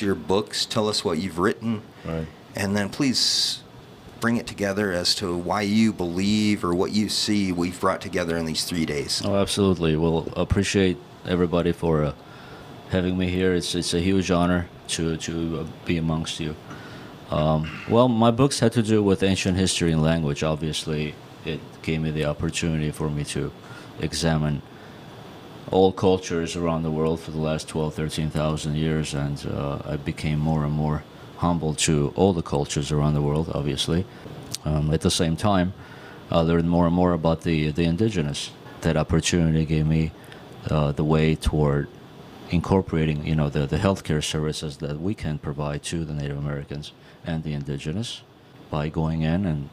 your books, tell us what you've written, right, and then please bring it together as to why you believe or what you see we've brought together in these 3 days. Oh, absolutely. Well, appreciate everybody for having me here. It's a huge honor to be amongst you. Well, my books had to do with ancient history and language. Obviously, it gave me the opportunity for me to examine all cultures around the world for the last 12, 13,000 years, and I became more and more humble to all the cultures around the world, obviously. At the same time, I learned more and more about the indigenous. That opportunity gave me the way toward incorporating, the healthcare services that we can provide to the Native Americans and the indigenous by going in and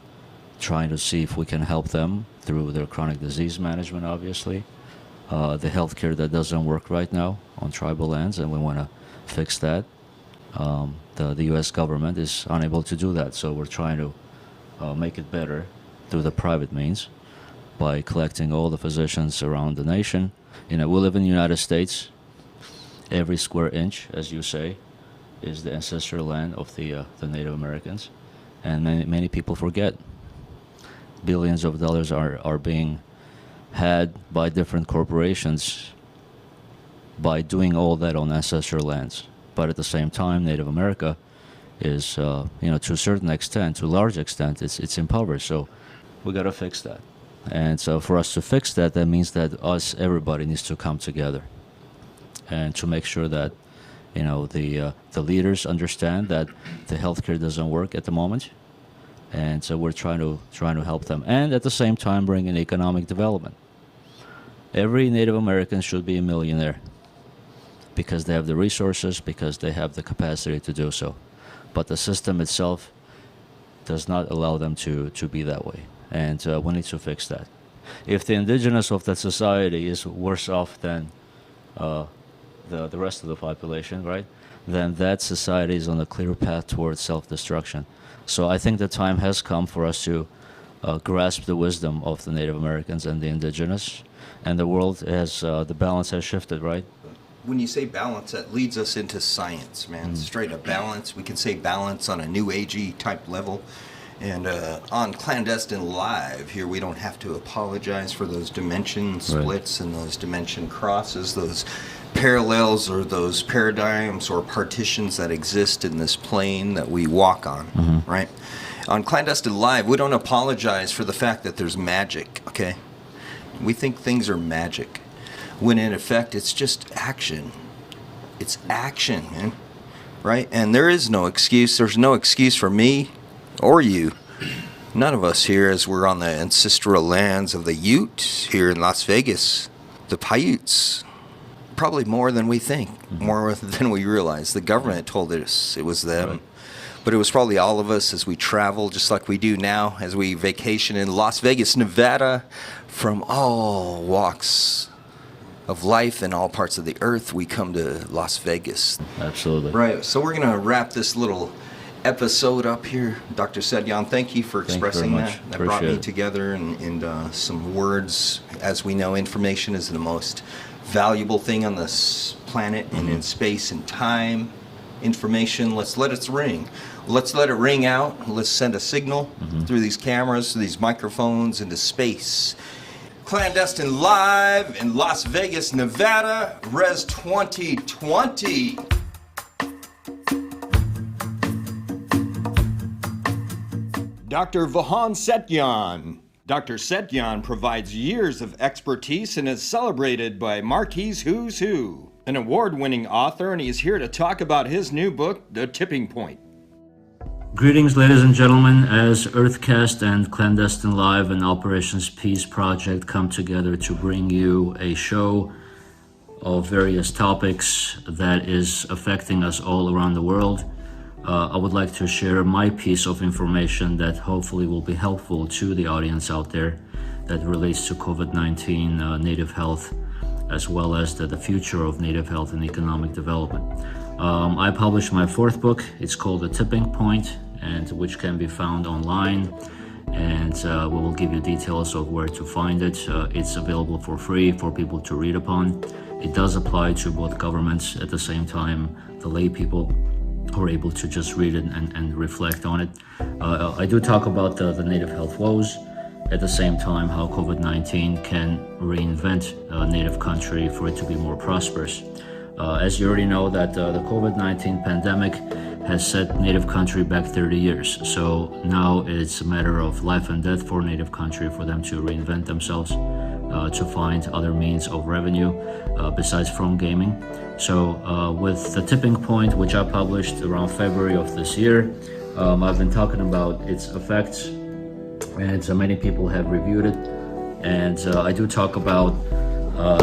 trying to see if we can help them through their chronic disease management, obviously. The healthcare that doesn't work right now on tribal lands, and we want to fix that. The U.S. government is unable to do that, so we're trying to make it better through the private means by collecting all the physicians around the nation. We live in the United States. Every square inch, as you say, is the ancestral land of the Native Americans, and many people forget. Billions of dollars are being had by different corporations by doing all that on ancestral lands. But at the same time, Native America is, to a certain extent, to a large extent, it's impoverished. So we got to fix that. And so for us to fix that, that means that everybody needs to come together and to make sure that, the leaders understand that the healthcare doesn't work at the moment. And so we're trying to help them, and at the same time bring in economic development. Every Native American should be a millionaire because they have the resources, because they have the capacity to do so. But the system itself does not allow them to be that way, and we need to fix that. If the indigenous of that society is worse off than the rest of the population, right, then that society is on a clear path towards self-destruction. So I think the time has come for us to grasp the wisdom of the Native Americans and the indigenous, and the world has, the balance has shifted, right? When you say balance, that leads us into science, man. Straight up balance. We can say balance on a new agey type level. And on Clandestine Live here, we don't have to apologize for those dimension splits and those dimension crosses, those parallels or those paradigms or partitions that exist in this plane that we walk on, right? On Clandestine Live, we don't apologize for the fact that there's magic, okay? We think things are magic, when in effect it's just action. It's action, man, right? And there is no excuse. There's no excuse for me or you. None of us here, as we're on the ancestral lands of the Ute here in Las Vegas, the Paiutes. Probably more than we think, more than we realize. The government told us it was them. Right. But it was probably all of us as we travel, just like we do now, as we vacation in Las Vegas, Nevada, from all walks of life and all parts of the earth. We come to Las Vegas. Absolutely. Right, so we're going to wrap this little episode up here. Dr. Setyan, thank you for expressing that. That brought me together and some words. As we know, information is the most valuable thing on this planet and in space and time. Information, let's let it ring. Let's let it ring out. Let's send a signal through these cameras, through these microphones into space. Clandestine Live in Las Vegas, Nevada, Res 2020. Dr. Vahan Setyan. Dr. Setyan provides years of expertise and is celebrated by Marquis Who's Who, an award-winning author, and he's here to talk about his new book, The Tipping Point. Greetings, ladies and gentlemen, as Earthcast and Clandestine Live and Operations Peace Project come together to bring you a show of various topics that is affecting us all around the world. I would like to share my piece of information that hopefully will be helpful to the audience out there that relates to COVID-19, Native health, as well as the future of Native health and economic development. I published my fourth book. It's called The Tipping Point, and which can be found online. And we will give you details of where to find it. It's available for free for people to read upon. It does apply to both governments at the same time, the lay people, or able to just read it and reflect on it. I do talk about the native health woes. At the same time, how COVID-19 can reinvent native country for it to be more prosperous. As you already know, that the COVID-19 pandemic has set native country back 30 years. So now it's a matter of life and death for native country, for them to reinvent themselves, to find other means of revenue besides from gaming. So with the tipping point, which I published around February of this year, I've been talking about its effects, and many people have reviewed it. And I do talk about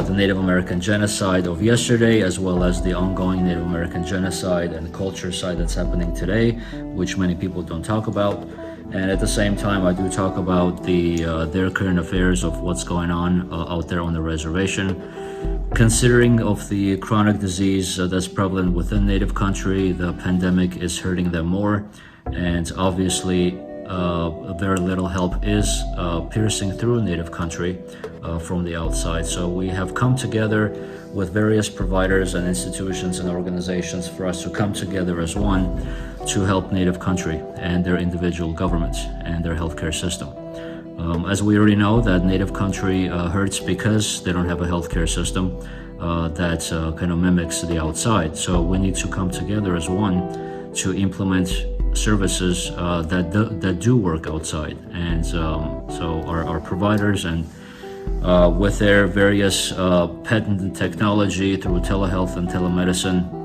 the Native American genocide of yesterday, as well as the ongoing Native American genocide and culture side that's happening today, which many people don't talk about. And at the same time, I do talk about their current affairs of what's going on out there on the reservation. Considering of the chronic disease that's prevalent within native country, the pandemic is hurting them more, and obviously very little help is piercing through native country from the outside. So we have come together with various providers and institutions and organizations for us to come together as one to help native country and their individual governments and their healthcare system. As we already know, that native country hurts because they don't have a healthcare system that kind of mimics the outside. So we need to come together as one to implement services that do work outside. And so our providers, and with their various patented technology through telehealth and telemedicine,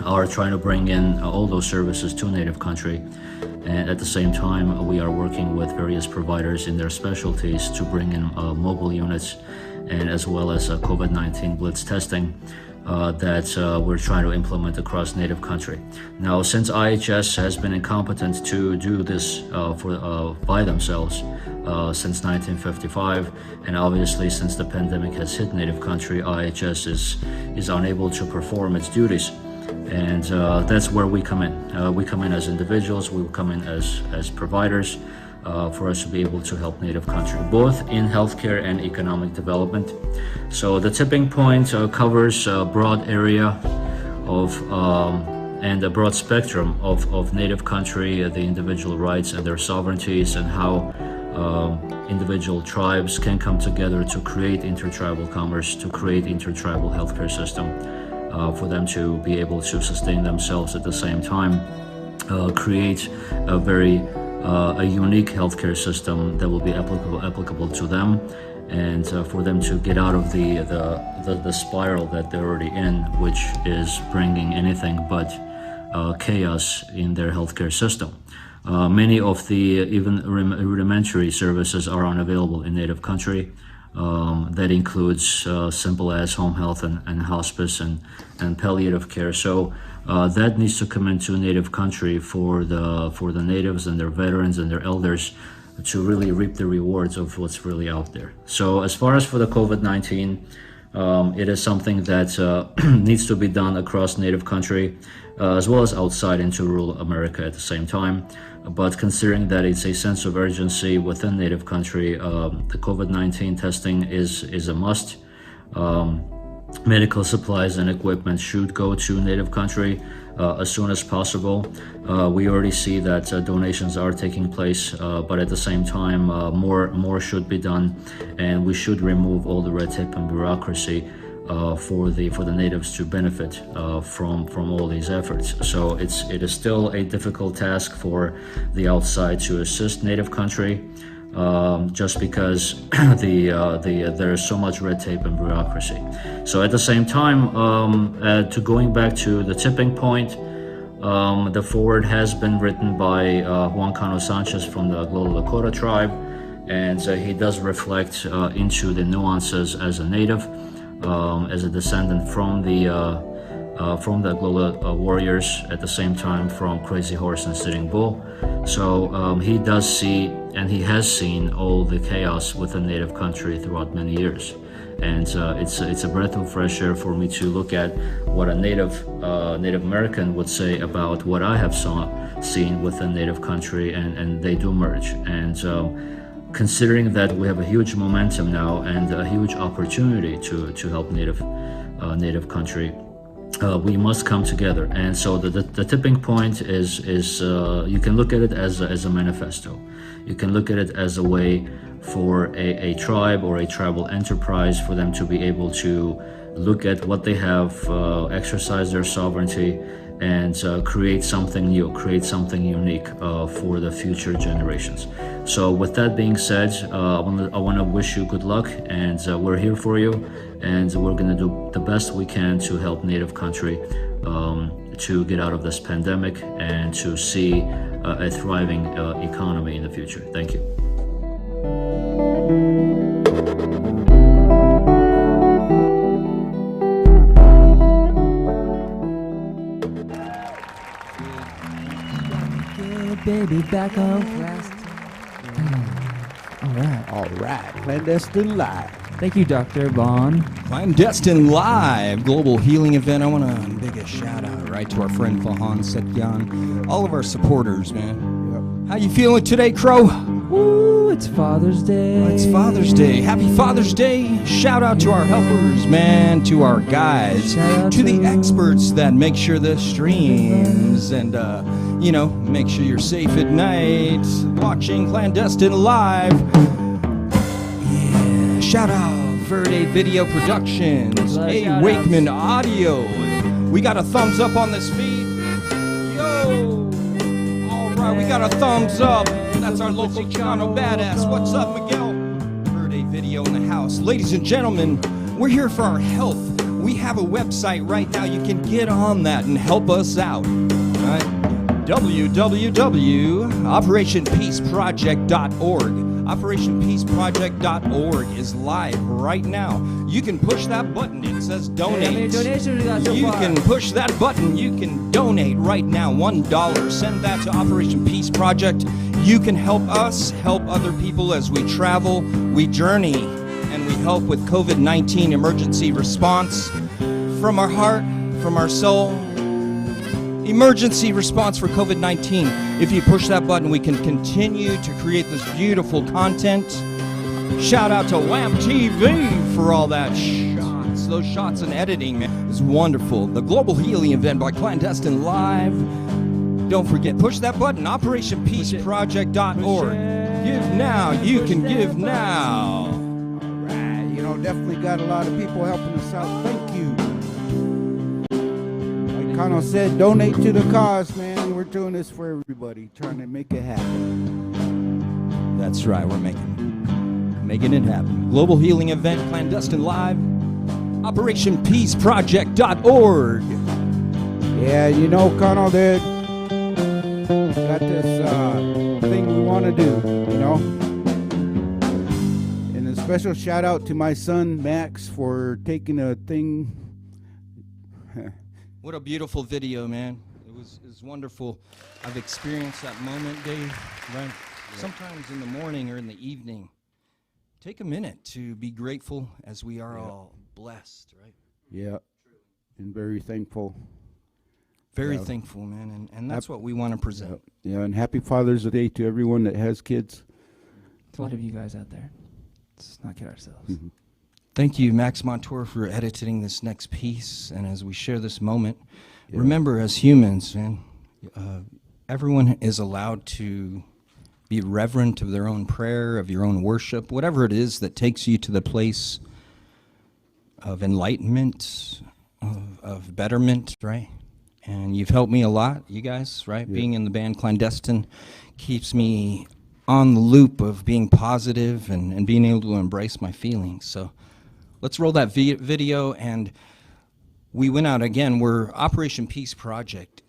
are trying to bring in all those services to native country. And at the same time, we are working with various providers in their specialties to bring in mobile units, and as well as COVID-19 blitz testing that we're trying to implement across native country. Now, since IHS has been incompetent to do this by themselves since 1955, and obviously since the pandemic has hit native country, IHS is unable to perform its duties. And that's where we come in. We come in as individuals, we come in as providers for us to be able to help native country, both in healthcare and economic development. So the tipping point covers a broad area of and a broad spectrum of native country, the individual rights and their sovereignties, and how individual tribes can come together to create intertribal commerce, to create intertribal healthcare system, for them to be able to sustain themselves at the same time, create a very unique healthcare system that will be applicable to them, and for them to get out of the spiral that they're already in, which is bringing anything but chaos in their healthcare system. Many of the even rudimentary services are unavailable in native country. That includes simple as home health and hospice and palliative care. So that needs to come into native country for the natives and their veterans and their elders to really reap the rewards of what's really out there. So as far as for the COVID-19, it is something that needs to be done across native country, as well as outside into rural America at the same time. But considering that it's a sense of urgency within native country, the COVID-19 testing is a must. Medical supplies and equipment should go to native country as soon as possible. We already see that donations are taking place, but at the same time, more should be done, and we should remove all the red tape and bureaucracy for the natives to benefit from all these efforts. So it is still a difficult task for the outside to assist native country, just because there is so much red tape and bureaucracy. So at the same time, to going back to the tipping point, the foreword has been written by Juan Cano Sanchez from the Global Lakota tribe, and he does reflect into the nuances as a native, as a descendant from the Global warriors, at the same time from Crazy Horse and Sitting Bull. So he does see, and he has seen, all the chaos within native country throughout many years. And it's a breath of fresh air for me to look at what a Native American would say about what I have seen within native country, and they do merge. And considering that we have a huge momentum now and a huge opportunity to help native country, we must come together. And so the tipping point is you can look at it as a manifesto. You can look at it as a way for a tribe or a tribal enterprise for them to be able to look at what they have, exercise their sovereignty, and create something new, create something unique for the future generations. So with that being said, I want to wish you good luck, and we're here for you, and we're going to do the best we can to help Native country to get out of this pandemic and to see a thriving economy in the future. Thank you. Baby, back on class. All right. Clandestine Live. Thank you, Dr. Vaughn. Clandestine Live, global healing event. I want to big a shout out right to our friend Vahan, Setyan, all of our supporters, man. How you feeling today, Crow? Woo, it's Father's Day. It's Father's Day. Happy Father's Day. Shout out to our helpers, man, to our guys, to the experts that make sure the streams and, make sure you're safe at night watching Clandestine Live. Yeah, shout out Verde Video Productions, Wakeman Audio. We got a thumbs up on this feed. Yo! All right, we got a thumbs up. That's our local Cano badass. What's up, Miguel? Verde Video in the house. Ladies and gentlemen, we're here for our health. We have a website right now. You can get on that and help us out. All right? www.operationpeaceproject.org. OperationPeaceProject.org is live right now. You can push that button. It says donate. How many donations we got so You far? can push that button. You can donate right now. $1. Send that to Operation Peace Project. You can help us help other people as we travel, we journey, and we help with COVID-19 emergency response from our heart, from our soul. Emergency response for COVID-19. If you push that button, we can continue to create this beautiful content. Shout out to WAMP TV for all that shots. Those shots and editing, man, is wonderful. The Global Healing Event by Clandestine Live. Don't forget, push that button, OperationPeaceProject.org. Give now, you can give now. All right, definitely got a lot of people helping us out. Thank you. Like Cano said, donate to the cause, man. We're doing this for everybody, trying to make it happen. That's right, we're making it happen. Global Healing Event, Clandestine Live, OperationPeaceProject.org. Yeah, Cano, there got this thing we want to do, And a special shout out to my son Max for taking a thing. What a beautiful video, man. It was wonderful. I've experienced that moment, Dave, right? Yeah. Sometimes in the morning or in the evening, take a minute to be grateful as we are all blessed, right? Yeah, and very thankful. Very thankful, man, and that's what we want to present. Yeah, and happy Father's Day to everyone that has kids. To a lot of you guys out there. Let's not kid ourselves. Mm-hmm. Thank you, Max Montour, for editing this next piece. And as we share this moment, remember, as humans, man, everyone is allowed to be reverent of their own prayer, of your own worship, whatever it is that takes you to the place of enlightenment, of betterment, right? And you've helped me a lot, you guys, right? Yeah. Being in the band Clandestine keeps me on the loop of being positive and being able to embrace my feelings. So let's roll that video. And we went out again. We're Operation Peace Project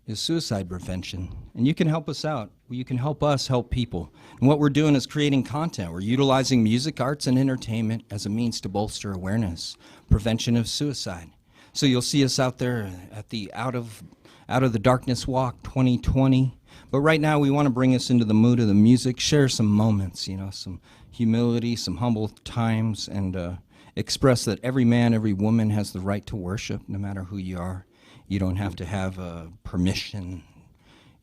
is suicide prevention. And you can help us out. You can help us help people. And what we're doing is creating content. We're utilizing music, arts, and entertainment as a means to bolster awareness, prevention of suicide. So you'll see us out there at the Out of the Darkness Walk 2020. But right now we want to bring us into the mood of the music, share some moments, some humility, some humble times, and express that every man, every woman has the right to worship, no matter who you are. You don't have to have a permission.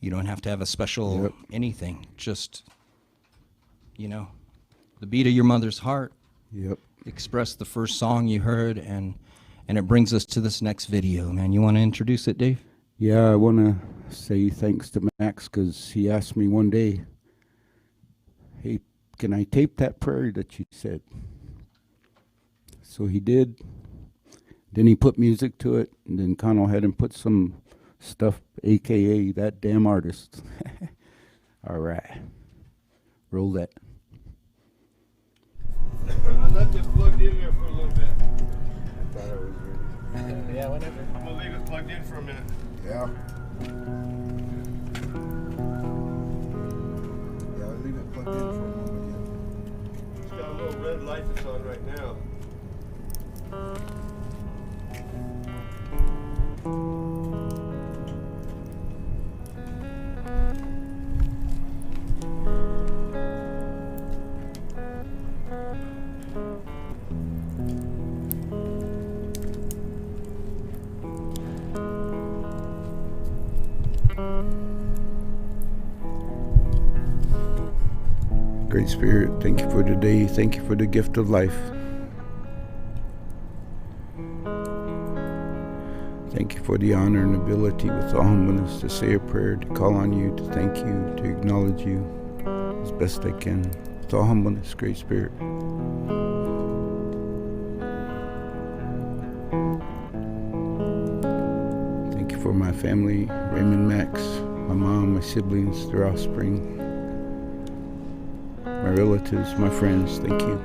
You don't have to have a special anything. Just, the beat of your mother's heart. Yep. Express the first song you heard and And it brings us to this next video, man. You want to introduce it, Dave? Yeah, I want to say thanks to Max because he asked me one day, hey, can I tape that prayer that you said? So he did. Then he put music to it, and then Cano had him put some stuff, a.k.a. that damn artist. All right. Roll that. I left it plugged in there for a little bit. I thought I was ready. Yeah, whatever. I'm going to leave it plugged in for a minute. Yeah. Yeah, I'll leave it plugged in for a moment. It's got a little red light that's on right now. Great Spirit, thank you for today. Thank you for the gift of life. Thank you for the honor and ability with all humbleness to say a prayer, to call on you, to thank you, to acknowledge you as best I can. With all humbleness, Great Spirit. Thank you for my family, Raymond, Max, my mom, my siblings, their offspring, my relatives, my friends. Thank you.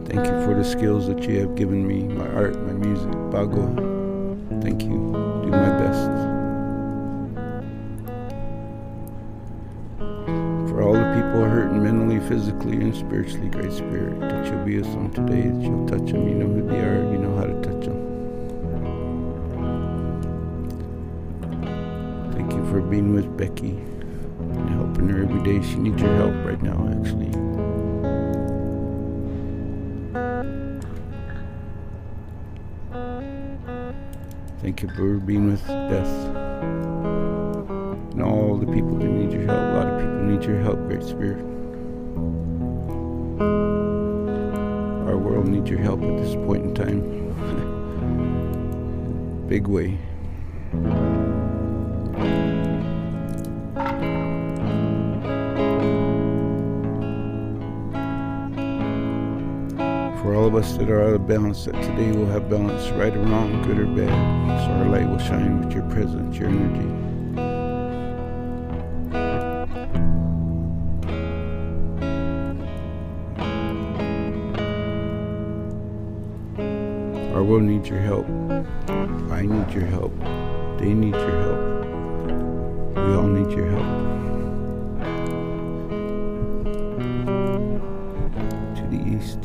Thank you for the skills that you have given me, my art, my music, bago. Thank you. Do my best. For all the people hurting mentally, physically, and spiritually, Great Spirit, that you'll be with them today, that you'll touch them. You know who they are, you know how to touch them. Thank you for being with Becky and helping her every day. She needs your help right now, actually. Thank you for being with Beth and all the people that need your help. A lot of people need your help, Great Spirit. Our world needs your help at this point in time. Big way. For all of us that are out of balance, that today we'll have balance, right or wrong, good or bad. So our light will shine with your presence, your energy. Our world needs your help. I need your help. They need your help. We all need your help. To the east.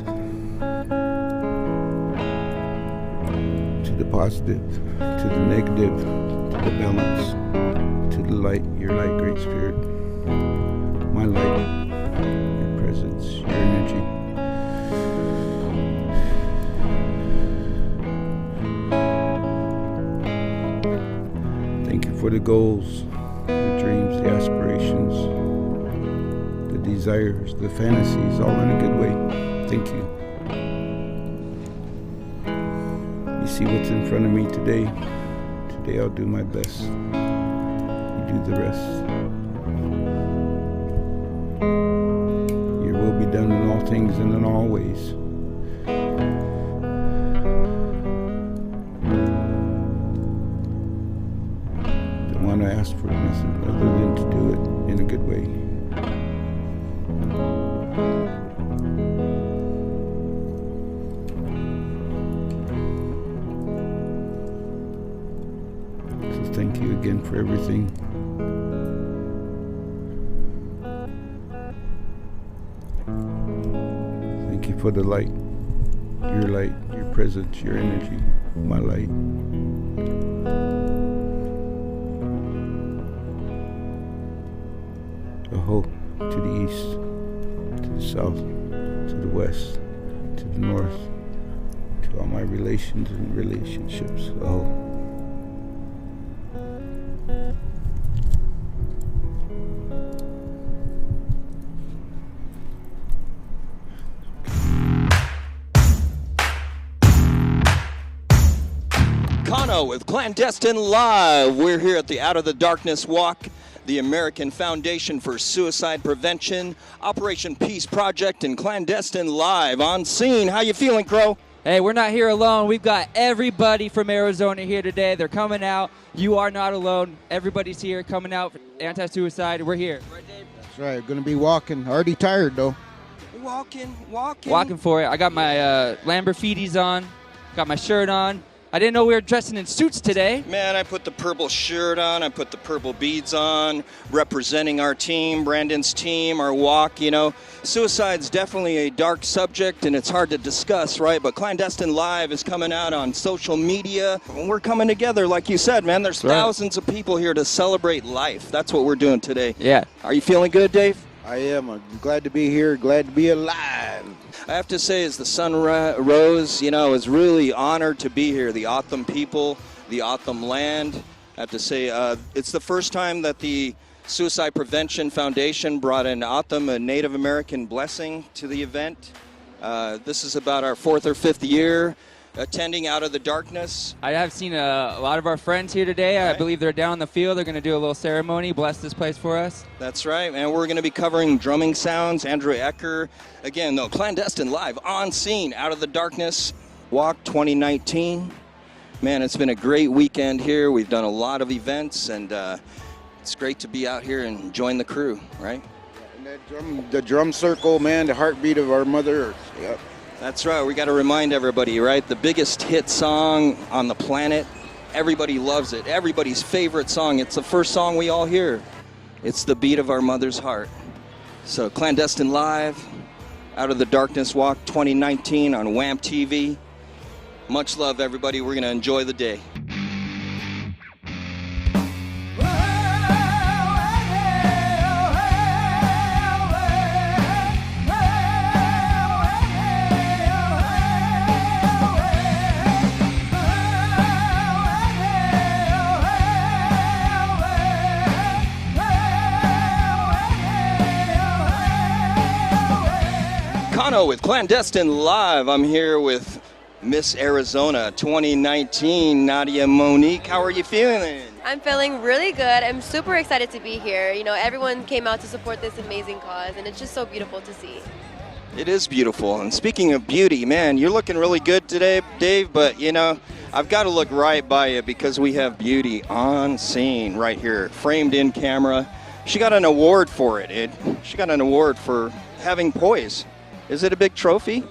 To the positive, to the negative, to the balance, to the light, your light, Great Spirit, my light, your presence, your energy. Thank you for the goals, the dreams, the aspirations, the desires, the fantasies, all in a good way. Thank you. You see what's in front of me today. Today I'll do my best. You do the rest. Your will be done in all things and in all ways. Don't want to ask for nothing other than to do it in a good way. Thank you again for everything. Thank you for the light, your presence, your energy, my light. Aho, to the east, to the south, to the west, to the north, to all my relations and relationships. Aho. Cano with Clandestine Live. We're here at the Out of the Darkness Walk, the American Foundation for Suicide Prevention, Operation Peace Project, and Clandestine Live on scene. How you feeling, Crow? Hey, we're not here alone. We've got everybody from Arizona here today. They're coming out. You are not alone. Everybody's here coming out for anti-suicide. We're here. Right, Dave? That's right. Going to be walking. Already tired, though. Walking for it. I got my Lamborghinis on. Got my shirt on. I didn't know we were dressing in suits today. Man, I put the purple shirt on. I put the purple beads on, representing our team, Brandon's team, our walk. You know, suicide's definitely a dark subject, and it's hard to discuss, right? But Clandestine Live is coming out on social media. And we're coming together, like you said, man. There's thousands of people here to celebrate life. That's what we're doing today. Yeah. Are you feeling good, Dave? I am. I'm glad to be here. Glad to be alive. I have to say, as the sun rose, you know, I was really honored to be here. The Otham people, the Otham land. I have to say, it's the first time that the Suicide Prevention Foundation brought in Otham, a Native American blessing, to the event. This is about our 4th or 5th year attending Out of the Darkness. I have seen a lot of our friends here today. I believe they're down on the field. They're going to do a little ceremony, bless this place for us. That's right, and we're going to be covering drumming sounds. Andrew ECKER, again, though, Clandestine Live on scene, Out of the Darkness Walk 2019. Man, it's been a great weekend here. We've done a lot of events, and it's great to be out here and join the crew, right? And the drum circle, man, the heartbeat of our Mother Earth. Yep. That's right. We got to remind everybody, right? The biggest hit song on the planet. Everybody loves it. Everybody's favorite song. It's the first song we all hear. It's the beat of our mother's heart. So Clandestine Live, Out of the Darkness Walk 2019 on WAMP TV. Much love, everybody. We're going to enjoy the day. Cano with Clandestine Live. I'm here with Miss Arizona 2019, Nadia Monique. How are you feeling? I'm feeling really good. I'm super excited to be here. You know, everyone came out to support this amazing cause, and it's just so beautiful to see. It is beautiful. And speaking of beauty, man, you're looking really good today, Dave, but you know, I've got to look right by you because we have beauty on scene right here, framed in camera. She got an award for it. She got an award for having poise. Is it a big trophy?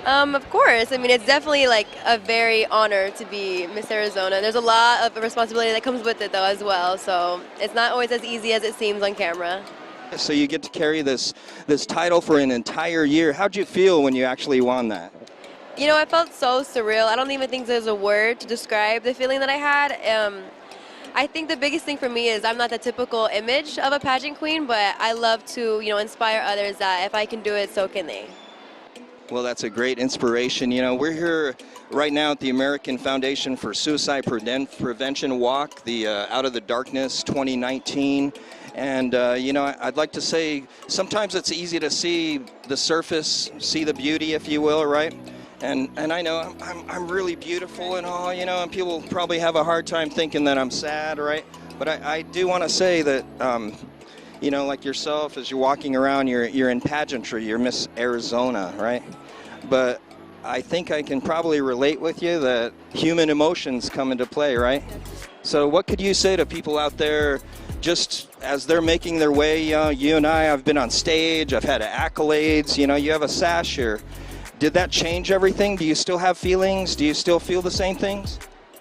Of course. I mean, it's definitely like a very honor to be Miss Arizona. There's a lot of responsibility that comes with it, though, as well. So it's not always as easy as it seems on camera. So you get to carry this title for an entire year. How'd you feel when you actually won that? You know, I felt so surreal. I don't even think there's a word to describe the feeling that I had. I think the biggest thing for me is I'm not the typical image of a pageant queen, but I love to, you know, inspire others that if I can do it, so can they. Well, that's a great inspiration. You know, we're here right now at the American Foundation for Suicide Prevention Walk, the Out of the Darkness 2019. And, you know, I'd like to say sometimes it's easy to see the surface, see the beauty, if you will, right? And I know I'm really beautiful and all, you know, and people probably have a hard time thinking that I'm sad, right? But I do want to say that, you know, like yourself, as you're walking around, you're in pageantry, you're Miss Arizona, right? But I think I can probably relate with you that human emotions come into play, right? So what could you say to people out there just as they're making their way? You and I've been on stage, I've had accolades, you know, you have a sash here. Did that change everything? Do you still have feelings? Do you still feel the same things?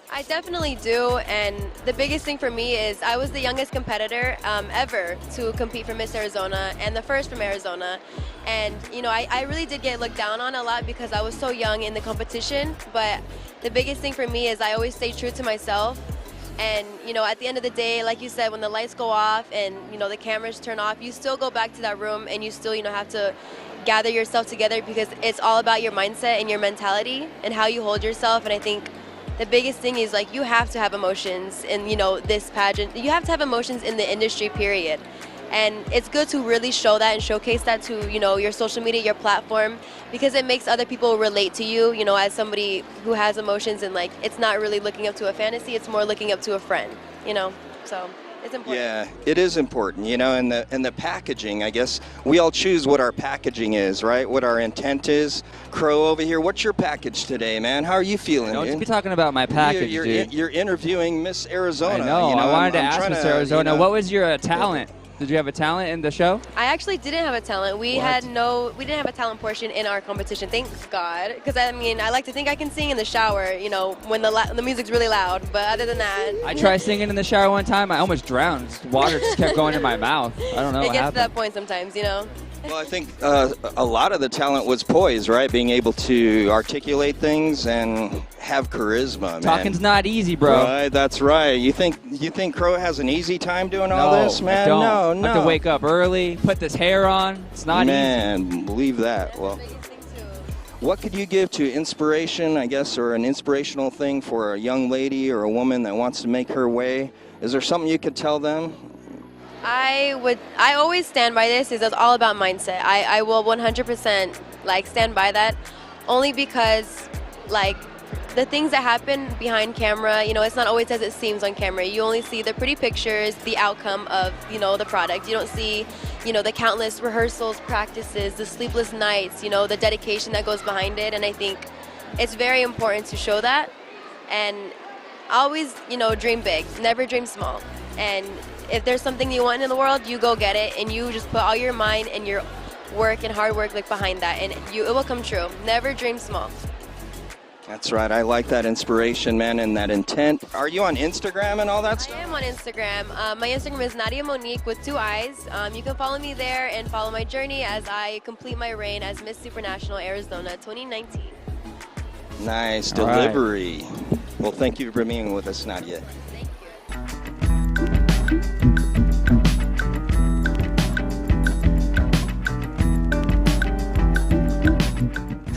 I definitely do, and the biggest thing for me is I was the youngest competitor ever to compete for Miss Arizona and the first from Arizona. And, you know, I really did get looked down on a lot because I was so young in the competition, but the biggest thing for me is I always stay true to myself. And, you know, at the end of the day, like you said, when the lights go off and, you know, the cameras turn off, you still go back to that room and you still, you know, have to gather yourself together because it's all about your mindset and your mentality and how you hold yourself. And I think the biggest thing is, like, you have to have emotions in, you know, this pageant. You have to have emotions in the industry, period. And it's good to really show that and showcase that to, you know, your social media, your platform, because it makes other people relate to you, you know, as somebody who has emotions, and like it's not really looking up to a fantasy, it's more looking up to a friend, you know. So it's important. Yeah, it is important, you know, and the packaging, I guess we all choose what our packaging is, right? What our intent is. Crow over here, what's your package today, man? How are you feeling? Don't dude? be talking about my package, dude. You're interviewing Miss Arizona. I know. You know, I wanted to I'm ask trying Miss to, Arizona, you know, what was your talent? Did you have a talent in the show? I actually didn't have a talent. We didn't have a talent portion in our competition, thank God. Because I mean, I like to think I can sing in the shower, you know, when the music's really loud. But other than that, I tried singing in the shower one time. I almost drowned. Water just kept going in my mouth. I don't know it what gets happened. to that point sometimes, you know. Well, I think a lot of the talent was poise, right? Being able to articulate things and have charisma, man. Talking's not easy, bro. Right, that's right. You think Crow has an easy time doing all this, man? I don't. No. I have to wake up early, put this hair on. It's not easy. Man, believe that. Well, what could you give to inspiration, I guess, or an inspirational thing for a young lady or a woman that wants to make her way? Is there something you could tell them? I always stand by this. It's all about mindset. I will 100% like stand by that, only because like the things that happen behind camera, you know, it's not always as it seems on camera. You only see the pretty pictures, the outcome of, you know, the product. You don't see, you know, the countless rehearsals, practices, the sleepless nights, you know, the dedication that goes behind it. And I think it's very important to show that, and always, you know, dream big, never dream small. And if there's something you want in the world, you go get it, and you just put all your mind and your work and hard work like behind that, and it will come true. Never dream small. That's right. I like that inspiration, man, and that intent. Are you on Instagram and all that stuff? I am on Instagram. My Instagram is NADIA Monique with 2 eyes. You can follow me there and follow my journey as I complete my reign as Miss Supranational Arizona 2019. Nice All right. delivery. Well, thank you for being with us, Nadia. Thank you.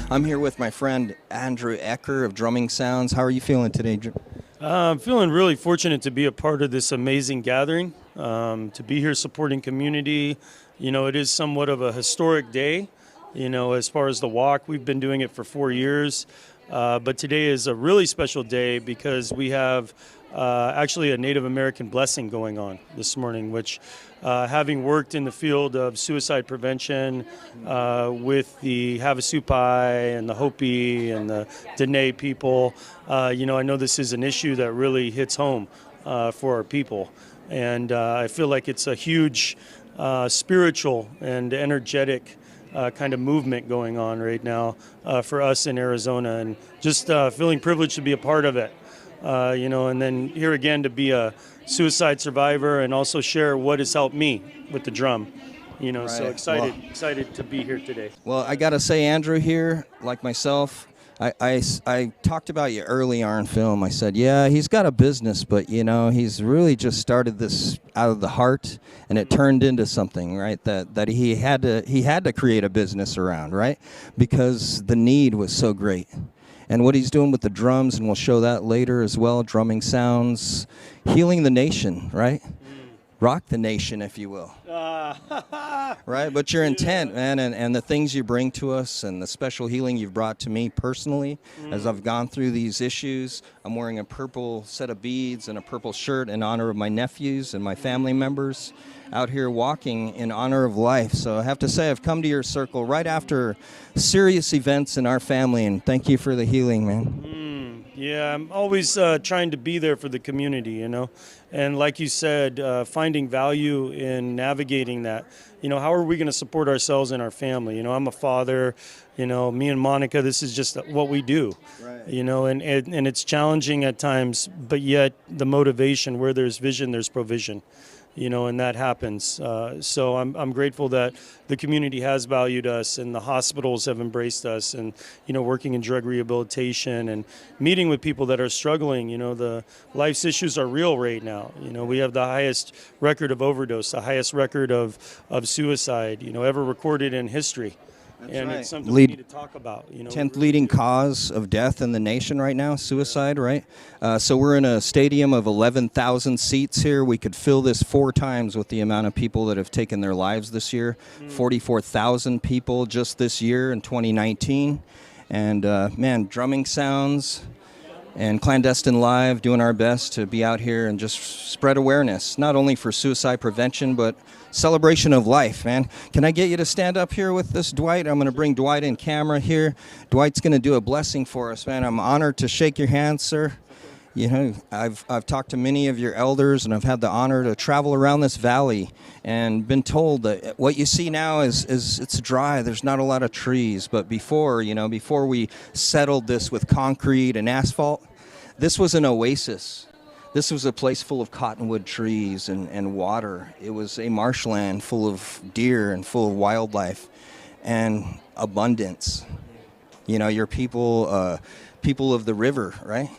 I'm here with my friend Andrew ECKER of Drumming Sounds. How are you feeling today, Drew? I'm feeling really fortunate to be a part of this amazing gathering, to be here supporting community. You know, it is somewhat of a historic day, you know, as far as the walk. We've been doing it for 4 years, but today is a really special day because we have actually a Native American blessing going on this morning, which having worked in the field of suicide prevention with the Havasupai and the Hopi and the Dene people, you know, I know this is an issue that really hits home for our people. And I feel like it's a huge spiritual and energetic kind of movement going on right now for us in Arizona, and just feeling privileged to be a part of it. You know, and then here again to be a suicide survivor and also share what has helped me with the drum. You know, so excited to be here today. Well, I got to say, Andrew here, like myself, I talked about you early on film. I said, yeah, he's got a business, but, you know, he's really just started this out of the heart, and it turned into something, right, that he had to create a business around, right, because the need was so great. And what he's doing with the drums, and we'll show that later as well, Drumming Sounds, healing the nation, right? Rock the nation, if you will. Right? But your intent, man, and the things you bring to us and the special healing you've brought to me personally as I've gone through these issues. I'm wearing a purple set of beads and a purple shirt in honor of my nephews and my family members out here walking in honor of life. So I have to say I've come to your circle right after serious events in our family, and thank you for the healing, man. Yeah, I'm always trying to be there for the community, you know. And like you said, finding value in navigating that. You know, how are we going to support ourselves and our family? You know, I'm a father, you know, me and Monica, this is just what we do. Right. You know, and it's challenging at times, but yet the motivation, where there's vision, there's provision. You know, and that happens. So I'm grateful that the community has valued us and the hospitals have embraced us, and, you know, working in drug rehabilitation and meeting with people that are struggling. You know, the life's issues are real right now. You know, we have the highest record of overdose, the highest record of suicide, you know, ever recorded in history. and right. it's something we need to talk about. 10th leading cause of death in the nation right now, suicide, right? So we're in a stadium of 11,000 seats here. We could fill this 4 times with the amount of people that have taken their lives this year. 44,000 people just this year in 2019. And, man, drumming sounds and Clandestine Live doing our best to be out here and just spread awareness, not only for suicide prevention, but celebration of life, man. Can I get you to stand up here with this, Dwight? I'm going to bring Dwight in camera here. Dwight's going to do a blessing for us, man. I'm honored to shake your hand, sir. You know, I've talked to many of your elders, and I've had the honor to travel around this valley and been told that what you see now is it's dry. There's not a lot of trees. But before we settled this with concrete and asphalt, this was an oasis. This was a place full of cottonwood trees and water. It was a marshland full of deer and full of wildlife and abundance. You know, your people of the river, right?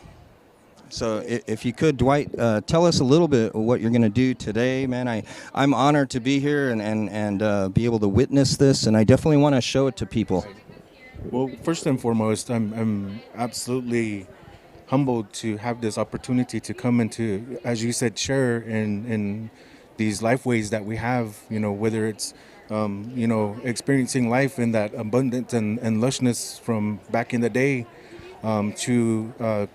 So if you could, Dwight, tell us a little bit of what you're going to do today, man. I'm honored to be here and be able to witness this, and I definitely want to show it to people. Well, first and foremost, I'm absolutely humbled to have this opportunity to come and to, as you said, share in these life ways that we have, whether it's, experiencing life in that abundance and lushness from back in the day, to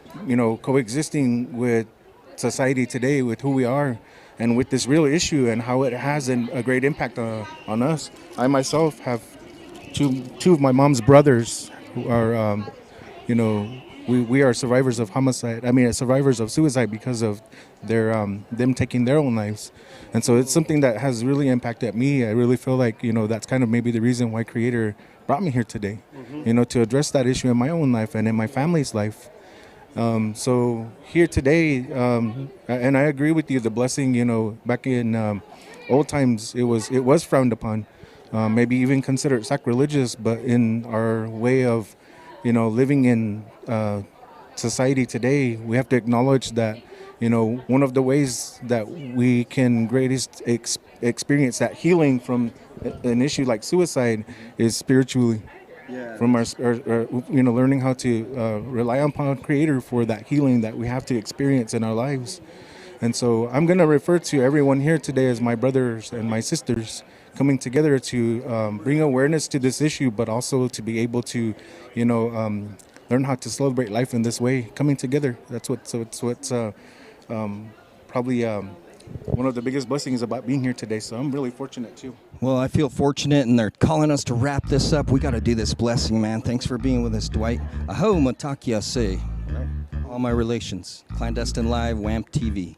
coexisting with society today, with who we are, and with this real issue and how it has a great impact on us. I myself have two of my mom's brothers who are, we are survivors of homicide. I mean, survivors of suicide because of them taking their own lives. And so it's something that has really impacted me. I really feel like, that's kind of maybe the reason why Creator brought me here today, to address that issue in my own life and in my family's life. So here today, and I agree with you, the blessing, back in old times, it was frowned upon, maybe even considered sacrilegious, but in our way of, living in society today, we have to acknowledge that, one of the ways that we can greatest experience that healing from an issue like suicide is spiritually. Yeah. From our learning how to rely upon Creator for that healing that we have to experience in our lives. And so I'm going to refer to everyone here today as my brothers and my sisters, coming together to bring awareness to this issue, but also to be able to, learn how to celebrate life in this way, coming together. That's what's probably one of the biggest blessings about being here today. So I'm really fortunate too. Well, I feel fortunate, and they're calling us to wrap this up. We got to do this blessing, man. Thanks for being with us, Dwight. Aho matakia se. All my relations. Clandestine Live, WAMP TV.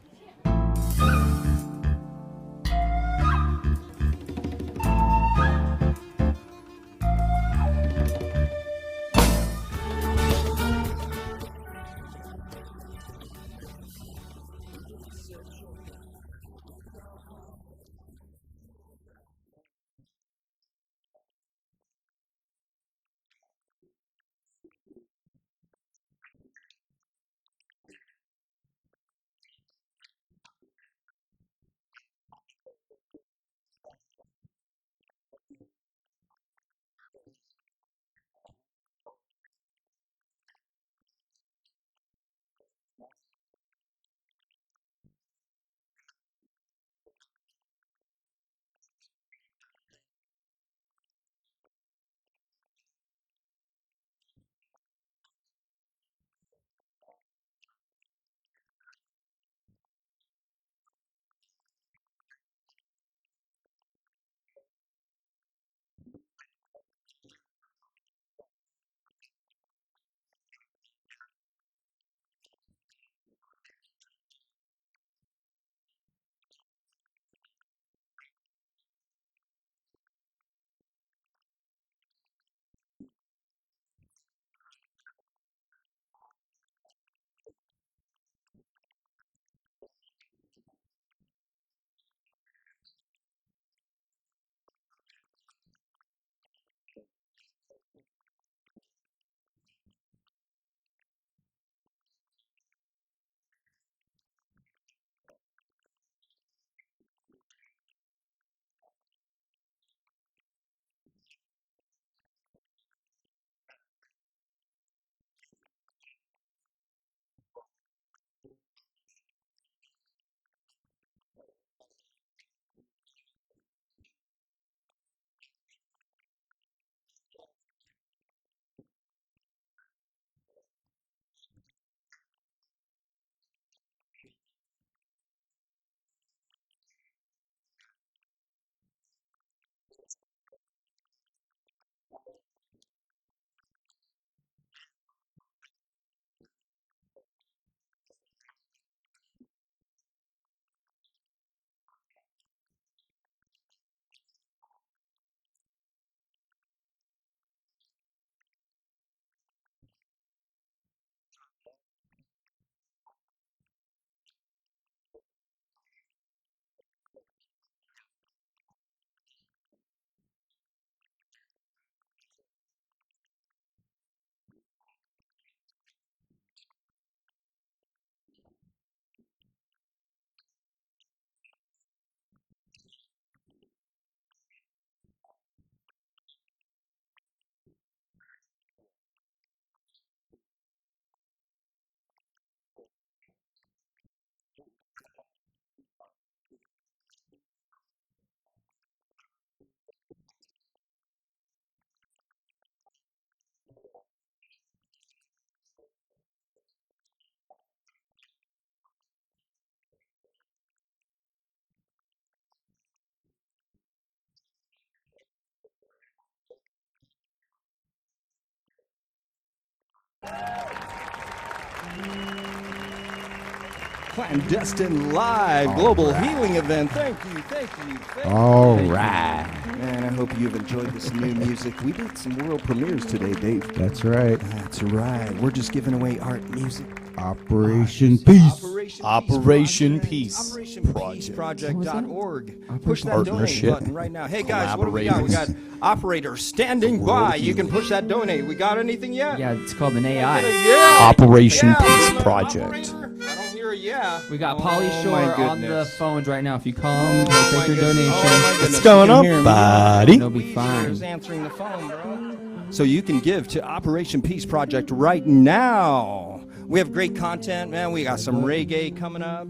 Clandestine Live Global Healing Event. Thank you, thank you, thank you. All Thank you. right. Man, I hope you've enjoyed this new music. We did some world premieres today, Dave. That's right. That's right. We're just giving away art music. Operation Peace. Operation Peace OperationPeaceProject.org. Push that donate Partnership. button right now. Hey guys, what do we got? We got operator standing by. You can push that donate. We got anything yet? Yeah, it's called an AI. Yeah. Operation Yeah. Peace Project. Operator? I don't hear a yeah. We got Polly Oh, Shore my on the goodness. phones right now. If you call them, Oh, they'll my take your goodness. donation. Oh, my goodness. What's going You on, can hear 'em. buddy? They'll be fine. Who's answering the phone, bro? So you can give to Operation Peace Project right now. We have great content, man. We got some reggae coming up.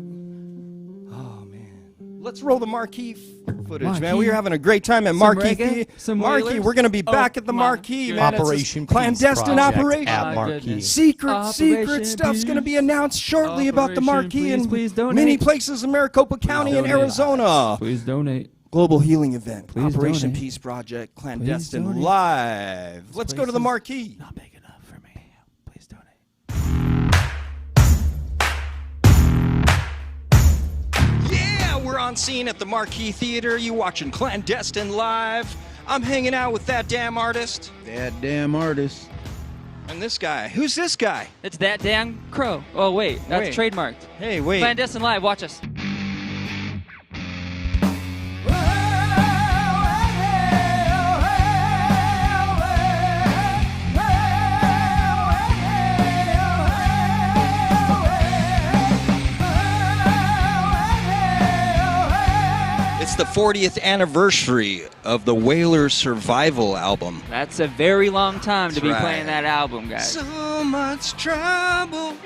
Oh, man. Let's roll the marquee footage, man. Marquee. We are having a great time at Some Marquee. reggae? Some Marquee. Wailers? We're going to be back Oh, at the my Marquee, goodness. man. It's a Operation Peace clandestine Project operation. at My Marquee. goodness. Secret Operation stuff's going to be Peace. announced shortly about the Operation Marquee Please, in please donate. many places in Maricopa County and donate. Arizona. Please donate. Global Healing Event, Please Operation donate. Peace Project, Clandestine donate. Live. Let's go to the place is Marquee. Not big enough for me. Please donate. Yeah, we're on scene at the Marquee Theater. You watching Clandestine Live. I'm hanging out with that damn artist That damn artist. and this guy. Who's this guy? It's that damn crow. Oh, wait. That's Wait. trademarked. Hey, wait. Clandestine Live. Watch us. It's the 40th anniversary of the Wailers Survival album. That's a very long time to be right. playing that album, guys. So much trouble.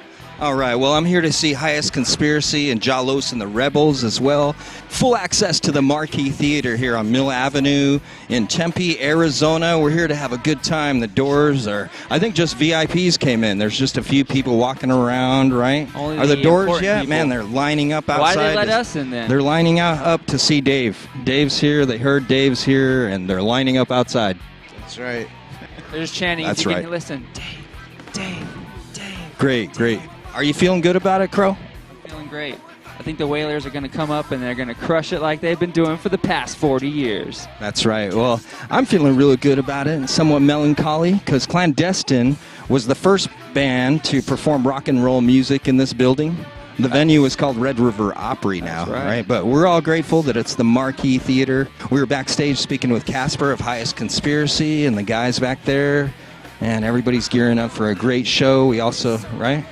All right, well, I'm here to see Highest Conspiracy and Jalos and the Rebels as well. Full access to the Marquee Theater here on Mill Avenue in Tempe, Arizona. We're here to have a good time. The doors are, I think just VIPs came in. There's just a few people walking around, right? Only Are the the doors important yet? people. Man, they're lining up outside. Why did they let us in then? They're lining out up to see Dave. Dave's here. They heard Dave's here, and they're lining up outside. That's right. They're just chanting. That's if you right. can listen. Dave, Dave, Dave. Great, great. Are you feeling good about it, Crow? I'm feeling great. I think the Wailers are going to come up and they're going to crush it like they've been doing for the past 40 years. That's right. Well, I'm feeling really good about it and somewhat melancholy because Clandestine was the first band to perform rock and roll music in this building. The venue is called Red River Opry now, right. But we're all grateful that it's the Marquee Theater. We were backstage speaking with Casper of Highest Conspiracy and the guys back there, and everybody's gearing up for a great show. We also, right?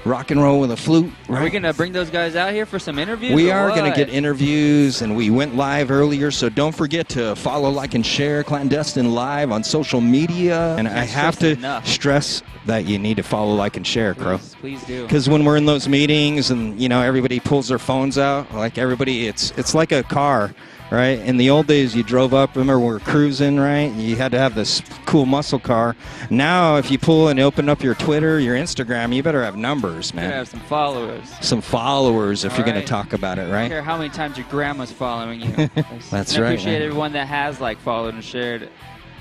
Rock and roll with a flute. Are we Right? going to bring those guys out here for some interviews? We or are going to what? get interviews, and we went live earlier, so don't forget to follow, like, and share Clandestine Live on social media. And I Can't have stress to it enough. stress that you need to follow, like, and share, Crow. Please do. Because when we're in those meetings and, you know, everybody pulls their phones out, like everybody, it's like a car, right? In the old days, you drove up, remember we were cruising, right? You had to have this cool muscle car. Now, if you pull and open up your Twitter, your Instagram, you better have numbers, You're going to man. have some followers. Some followers if All you're going right. to talk about it, I don't right? care how many times your grandma's following you. That's I right, appreciate man. everyone that has followed and shared.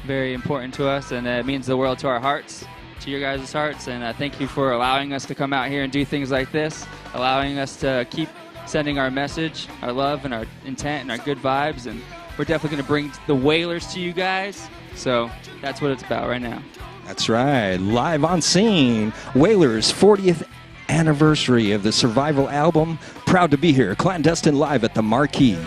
Very important to us, and it means the world to our hearts, to your guys' hearts. And thank you for allowing us to come out here and do things like this, allowing us to keep sending our message, our love, and our intent, and our good vibes. And we're definitely going to bring the Wailers to you guys. So that's what it's about right now. That's right. Live on scene. Wailers' 40th anniversary of the Survival album. Proud to be here. Clandestine Live at the Marquee.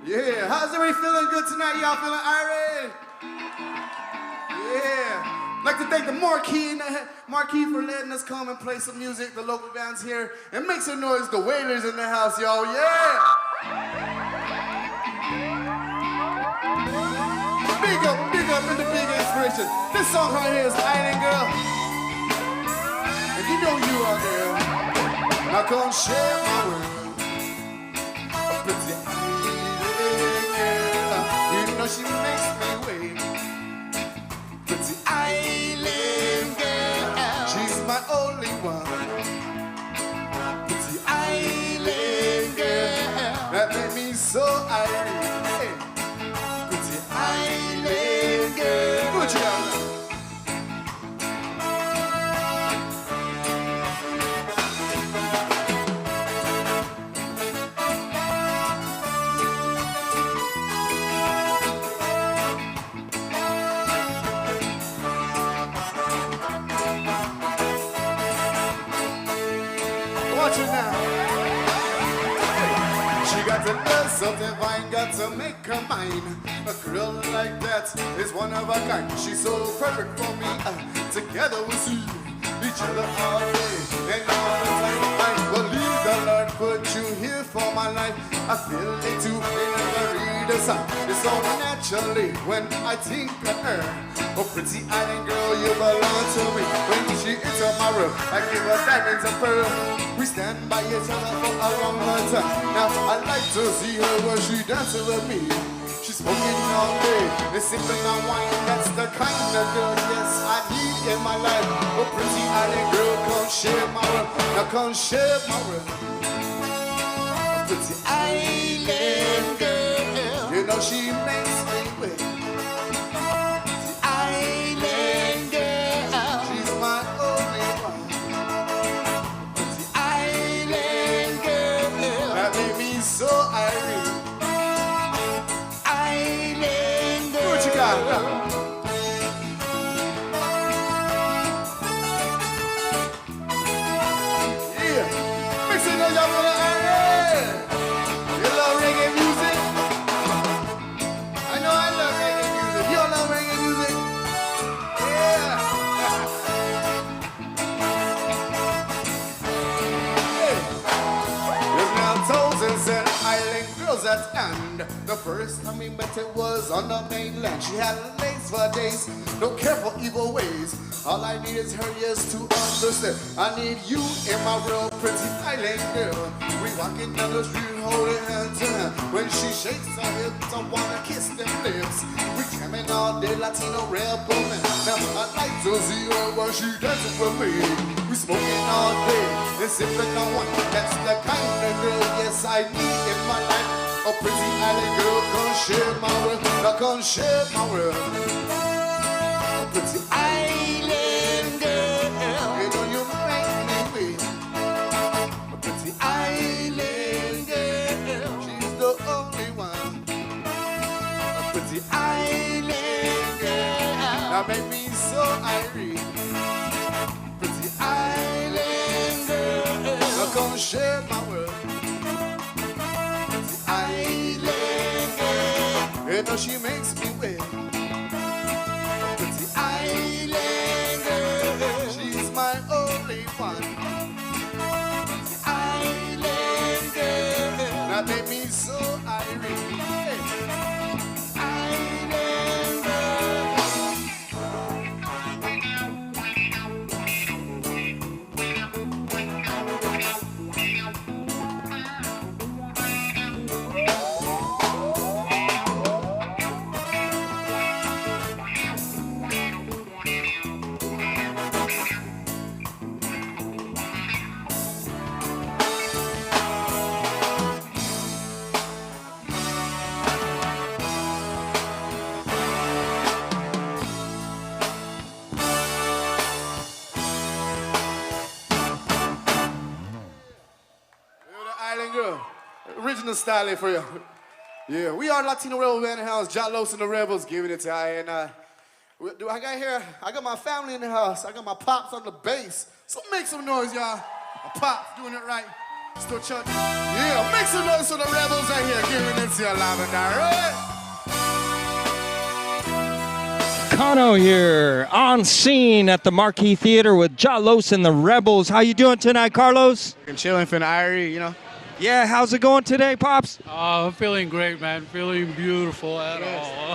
Yeah, how's everybody feeling good tonight? Y'all feeling Ayres? Yeah. I'd like to thank the Marquee for letting us come and play some music, the local bands here, and make some noise. The Wailers in the house, y'all. Yeah. Big up, and the big inspiration. This song right here is Island Girl. If you know you out there, now come share my world. A pretty island girl, you know she makes me wait. Pretty island girl, she's my only so irate. Hey. Pretty island girl. Put you down. Watch it now. She got to learn something fine, got to make her mine. A girl like that is one of a kind. She's so perfect for me. Together we'll see each other all day and all the time. I believe the Lord put you here for my life. I feel it too, they never read a sign. It's so naturally when I think of her. Oh, pretty island girl, you belong to me. When she enters my room, I give her diamonds and pearl. We stand by each other for a long time. Now I like to see her when she dances with me. She's smoking all day, and sipping on wine. That's the kind of girl, yes, I need in my life. Oh, pretty island girl, come share my world. Now come share my world. Oh, pretty island girl, you know she makes me wait. Island girl, she's my only one. Pretty island girl, that made me so irate. Island girl, what you got now? Yeah, mixing those up with the Ayres. You love reggae music? I know I love reggae music. You love reggae music? Yeah. Hey. There's now thousands and island girls at hand. The first time we met it was on the mainland. She had legs for days, don't care for evil ways. All I need is her ears to understand. I need you in my real pretty island girl. We walking down the street holding hand to hand. When she shakes her hips, I wanna kiss them lips. We jamming all day, Latino rebel man. Now I like to see her when she dances with me. We smoking all day and sipping on wine. That's the kind of girl, yes, I need in my life. A pretty island girl, come share my world. Now come share my world. A pretty island girl, you know you make me wait. A pretty island girl, she's the only one. A pretty island girl, that make me so irate. Pretty island girl, now come share my world. Island girl, you know she makes me wet. Pretty island girl, she's my only one. Pretty island girl, that made me so irate. Island girl. Original style for you. Yeah, we are Latino Rebel Band in the house. Jalos and the Rebels giving it to I. And do I got here? I got my family in the house. I got my pops on the bass. So make some noise, y'all. My pops doing it right. Still chugging. Yeah, make some noise for the Rebels out here giving it to you live and direct. Cano here, on scene at the Marquee Theater with Jalos and the Rebels. How you doing tonight, Carlos? I'm chilling for the Ayres, you know. Yeah, how's it going today, Pops? I'm feeling great, man. Feeling beautiful at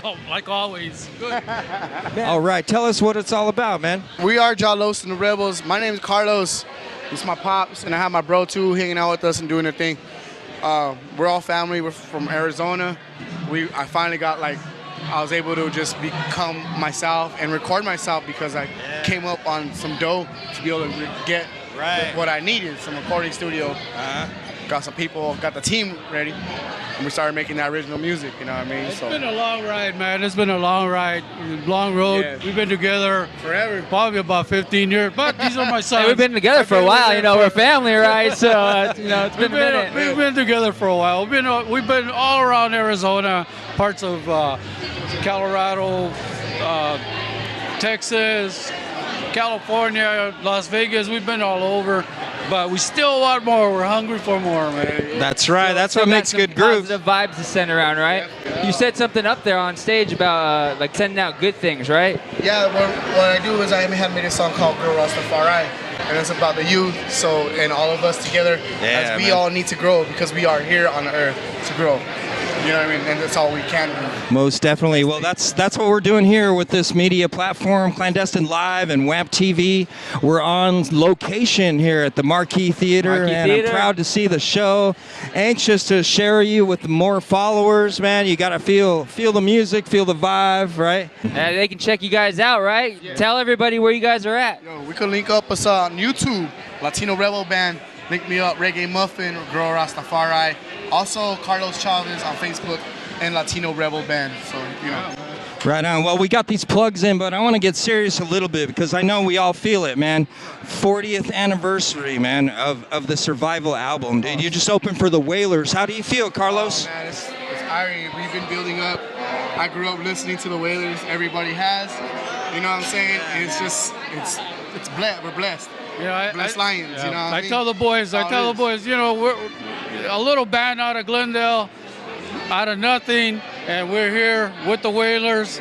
all. Like always. Good. All right, tell us what it's all about, man. We are Jalos and the Rebels. My name is Carlos. It's my pops, and I have my bro, too, hanging out with us and doing their thing. We're all family. We're from Arizona. I finally got, I was able to just become myself and record myself because I came up on some dough to be able to get what I needed, some recording studio. Got some people, got the team ready, and we started making that original music, you know what I mean? It's been a long ride, man. It's been a long ride, long road. Yeah. We've been together forever. Probably about 15 years, but these are my sons. Hey, we've been together for a while, you know, we're family, right? So, you know, it's been a minute. We've been together for a while. We've been all around Arizona, parts of Colorado, Texas, California, Las Vegas. We've been all over, but we still want more. We're hungry for more, man. That's right. That's what makes good grooves. Positive vibes to send around, right? You said something up there on stage about like sending out good things, right? Yeah, what I do is I have made a song called Girl Rastafari, and it's about the youth, so, and all of us together, as we all need to grow, because we are here on the earth to grow. You know what I mean? And that's all we can do. Most definitely. Well, that's what we're doing here with this media platform, Clandestine Live and WAMP TV. We're on location here at the Marquee Theater, and I'm proud to see the show. Anxious to share you with more followers, man. You got to feel the music, feel the vibe, right? They can check you guys out, right? Yeah. Tell everybody where you guys are at. Yo, we could link up us on YouTube, Latino Rebel Band. Link me up, Reggae Muffin, Girl Rastafari. Also, Carlos Chavez on Facebook and Latino Rebel Band. So, you know. Right on. Well, we got these plugs in, but I want to get serious a little bit because I know we all feel it, man. 40th anniversary, man, of the Survival album, dude. You just opened for the Wailers. How do you feel, Carlos? Oh, man, it's Ayres. We've been building up. I grew up listening to the Wailers. Everybody has. You know what I'm saying? And it's just, it's blessed. We're blessed. Yeah, Blessed Lions, you know what I mean? tell the boys, you know, we're a little band out of Glendale, out of nothing, and we're here with the Wailers.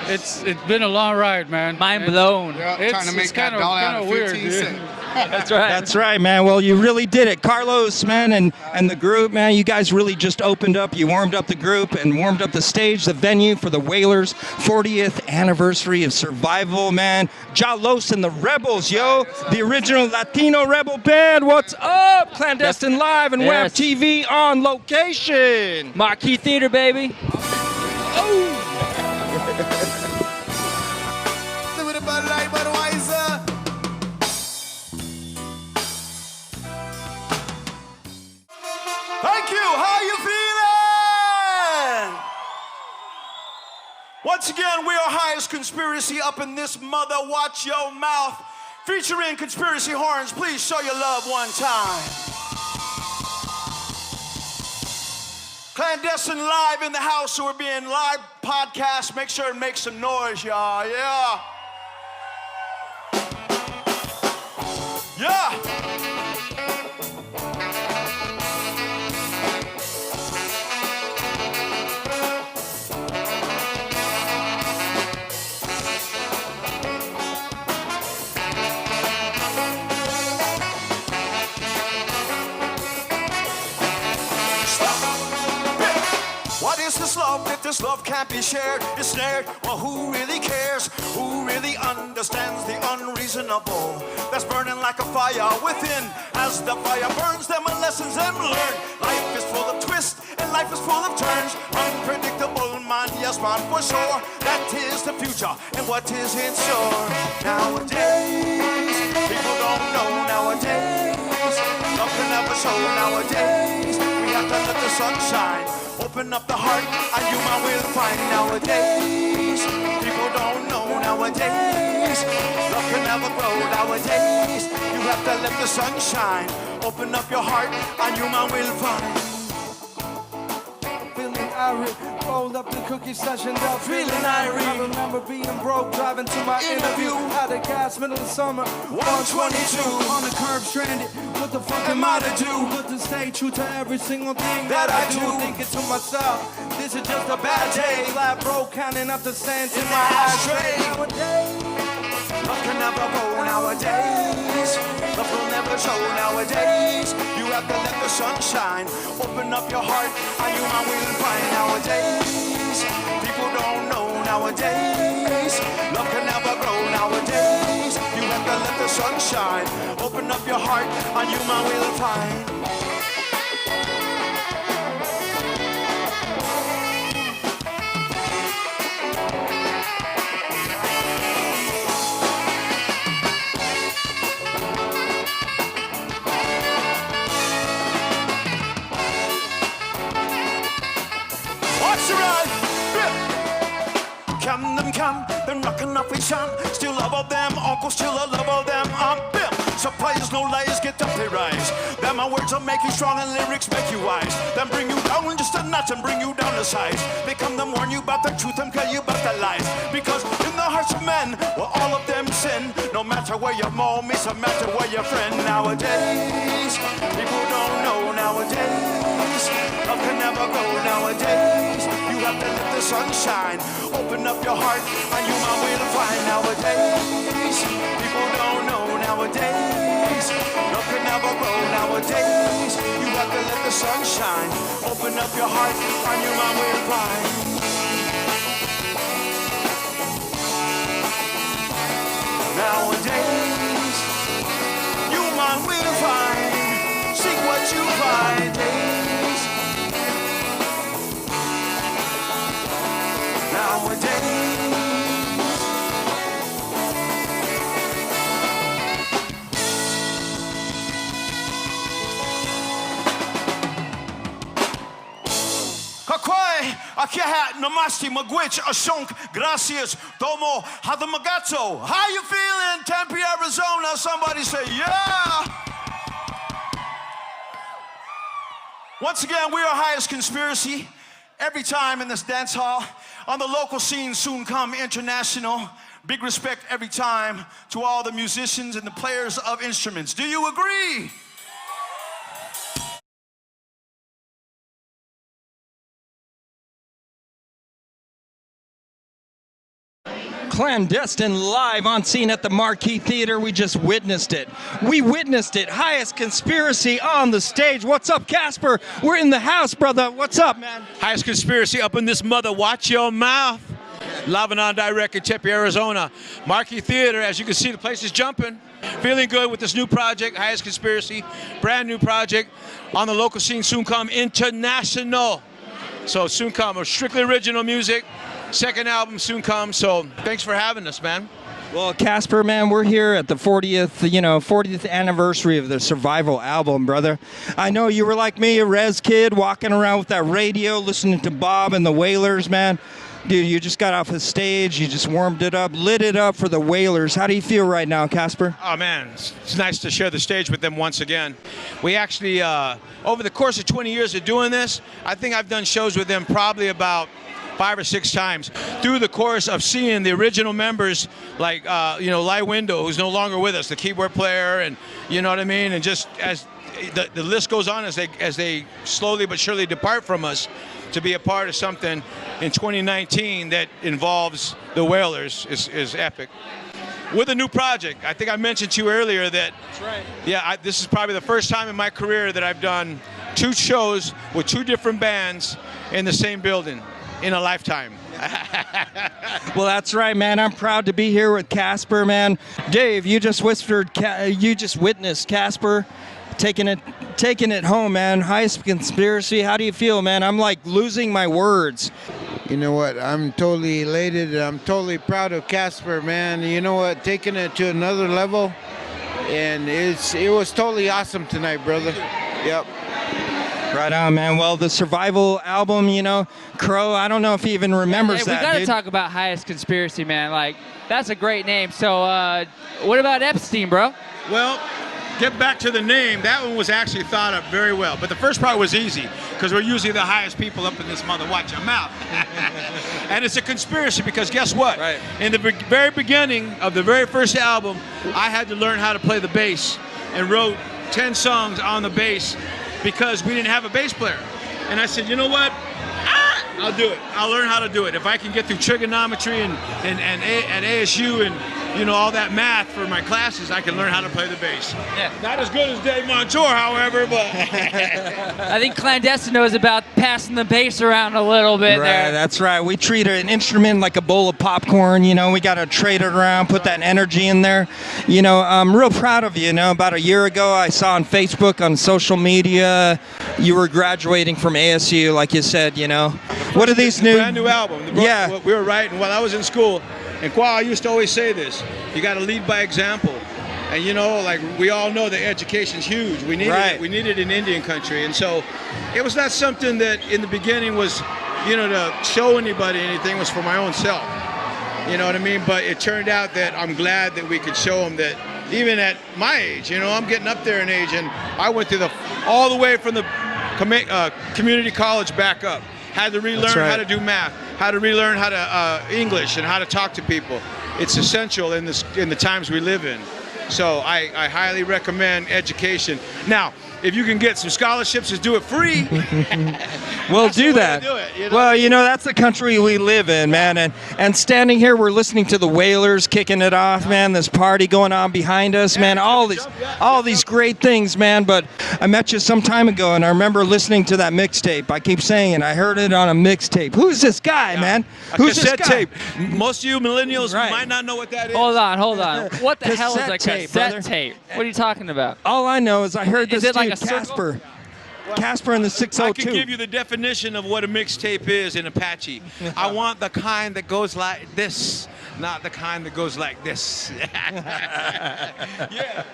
It's been a long ride, man. Mind blown. Yeah, trying to make that dollar out of 15 cents. That's right. That's right, man. Well, you really did it. Carlos, man, and the group, man, you guys really just opened up. You warmed up the group and warmed up the stage, the venue for the Wailers' 40th anniversary of Survival, man. Jalos and the Rebels, yo. The original Latino Rebel Band. What's up? Clandestine Live and WAP TV on location. Marquee Theater, baby. Oh! Thank you. How you feeling? Once again, we are Highest Conspiracy up in this mother. Watch your mouth. Featuring Conspiracy Horns. Please show your love one time. Clandestine Live in the house. So we're being live podcast. Make sure and make some noise, y'all. Yeah. Yeah. This love, if this love can't be shared, is snared. Well, who really cares? Who really understands the unreasonable that's burning like a fire within? As the fire burns, them are lessons them learned. Life is full of twists and life is full of turns. Unpredictable, man, yes, man, for sure. That is the future, and what is in store? Nowadays, people don't know nowadays. Love can never show nowadays. We have to let the sun shine. Open up the heart, and you man will find nowadays. People don't know nowadays. Love can never grow nowadays. You have to let the sun shine. Open up your heart, and you man will find. Feeling irate, rolled up the cookie session, up feeling irate. I remember being broke, driving to my interview. Had a gas, middle of summer, 122. On the curb, stranded. What the fuck am I to do? But to stay true to every single thing that I do. Thinking to myself, this is just a bad day. Flat broke, counting up the cents in my ashtray. Nowadays, love can never grow nowadays. Love will never show nowadays. You have to let the sun shine. Open up your heart, and you man will find nowadays. People don't know nowadays. Love can never grow nowadays. You have to let the sun shine. Open up your heart, and you man will find. come, then rockin' off with Sean. Still love of them, uncle, still a love of them, Bill. Surprise, no lies, get up the rise. Then my words will make you strong and lyrics make you wise. Then bring you down just a notch and bring you down to size. They come to warn you about the truth and tell you about the lies. Because in the hearts of men, well, all of them sin. No matter where your mom is, no matter where your friend. Nowadays, people don't know nowadays. Love can never go nowadays. You have to let the sun shine. Open up your heart and you might will find nowadays. People don't know nowadays. Love can never grow nowadays. You have to let the sun shine. Open up your heart and you might will find. Nowadays, you might will find. Seek what you find. Nowadays. Kakoi, Akiahat, Namaste, Magwitch, Ashunk, Gracias, Domo, Hadamagato. How you feeling, Tempe, Arizona? Somebody say, yeah. Once again, we are Highest Conspiracy. Every time in this dance hall, on the local scene, soon come international. Big respect every time to all the musicians and the players of instruments. Do you agree? Clandestine live on scene at the Marquee Theater. We just witnessed it. We witnessed it. Highest Conspiracy on the stage. What's up, Casper? We're in the house, brother. What's up, man? Highest Conspiracy up in this mother. Watch your mouth. Live and on direct in Tempe, Arizona. Marquee Theater, as you can see, the place is jumping. Feeling good with this new project, Highest Conspiracy. Brand new project. On the local scene, soon come international. So soon come, strictly original music. Second album soon comes, so thanks for having us, man. Well, Casper, man, we're here at the 40th anniversary of the Survival album, brother. I know you were like me, a res kid, walking around with that radio, listening to Bob and the Wailers, man. Dude, you just got off the stage, you just warmed it up, lit it up for the Wailers. How do you feel right now, Casper? Oh, man, it's nice to share the stage with them once again. We actually, over the course of 20 years of doing this, I think I've done shows with them probably about 5 or 6 times through the course of seeing the original members, like Lai Window, who's no longer with us, the keyboard player, and you know what I mean, and just as the list goes on, as they slowly but surely depart from us, to be a part of something in 2019 that involves the Wailers is epic. With a new project, I think I mentioned to you earlier that. That's right. Yeah, this is probably the first time in my career that I've done 2 shows with 2 different bands in the same building in a lifetime. Well, that's right, man. I'm proud to be here with Casper, man. Dave, you just witnessed Casper taking it home, man. Highest Conspiracy. How do you feel, man? I'm like losing my words. You know what? I'm totally elated. I'm totally proud of Casper, man. You know what? Taking it to another level, and it was totally awesome tonight, brother. Yep. Right on, man. Well, the Survival album, Crow, I don't know if he even remembers that, we got to dude. talk about Highest Conspiracy, man. Like, that's a great name. So, what about Epstein, bro? Well, get back to the name. That one was actually thought up very well. But the first part was easy, because we're usually the highest people up in this mother. Watch your mouth. And it's a conspiracy, because guess what? Right. In the very beginning of the very first album, I had to learn how to play the bass and wrote 10 songs on the bass, because we didn't have a bass player. And I said, you know what? I'll do it. I'll learn how to do it. If I can get through trigonometry and at ASU and all that math for my classes, I can learn how to play the bass. Yeah. Not as good as Dave Montour, however, but I think Clandestine is about passing the bass around a little bit there. That's right. We treat an instrument like a bowl of popcorn. We got to trade it around, put that energy in there. I'm real proud of you. About a year ago, I saw on Facebook, on social media, you were graduating from ASU, like you said. What are these new? Brand new album. Yeah. We were writing while I was in school. And Kwa used to always say this, you got to lead by example. And like we all know that education's huge. We needed it. We needed it in Indian country. And so it was not something that in the beginning was, to show anybody anything. It was for my own self. You know what I mean? But it turned out that I'm glad that we could show them that even at my age, you know, I'm getting up there in age, and I went through all the way from the community college back up. Had to relearn how to do math, how to relearn how to English, and how to talk to people. It's essential in the times we live in. So I highly recommend education. Now, if you can get some scholarships, just do it free. We'll do that. Well, you know, that's the country we live in, man. And standing here, we're listening to the Wailers kicking it off, man. This party going on behind us, man. All these great things, man. But I met you some time ago, and I remember listening to that mixtape. I keep saying it. I heard it on a mixtape. Who's this guy, man? Who's this guy? Tape. Most of you millennials might not know what that is. Hold on. What the hell is a tape, cassette brother. tape? What are you talking about? All I know is I heard this Is it dude, like a circle? Casper in the 602. I can give you the definition of what a mixtape is in Apache. I want the kind that goes like this, not the kind that goes like this. Yeah.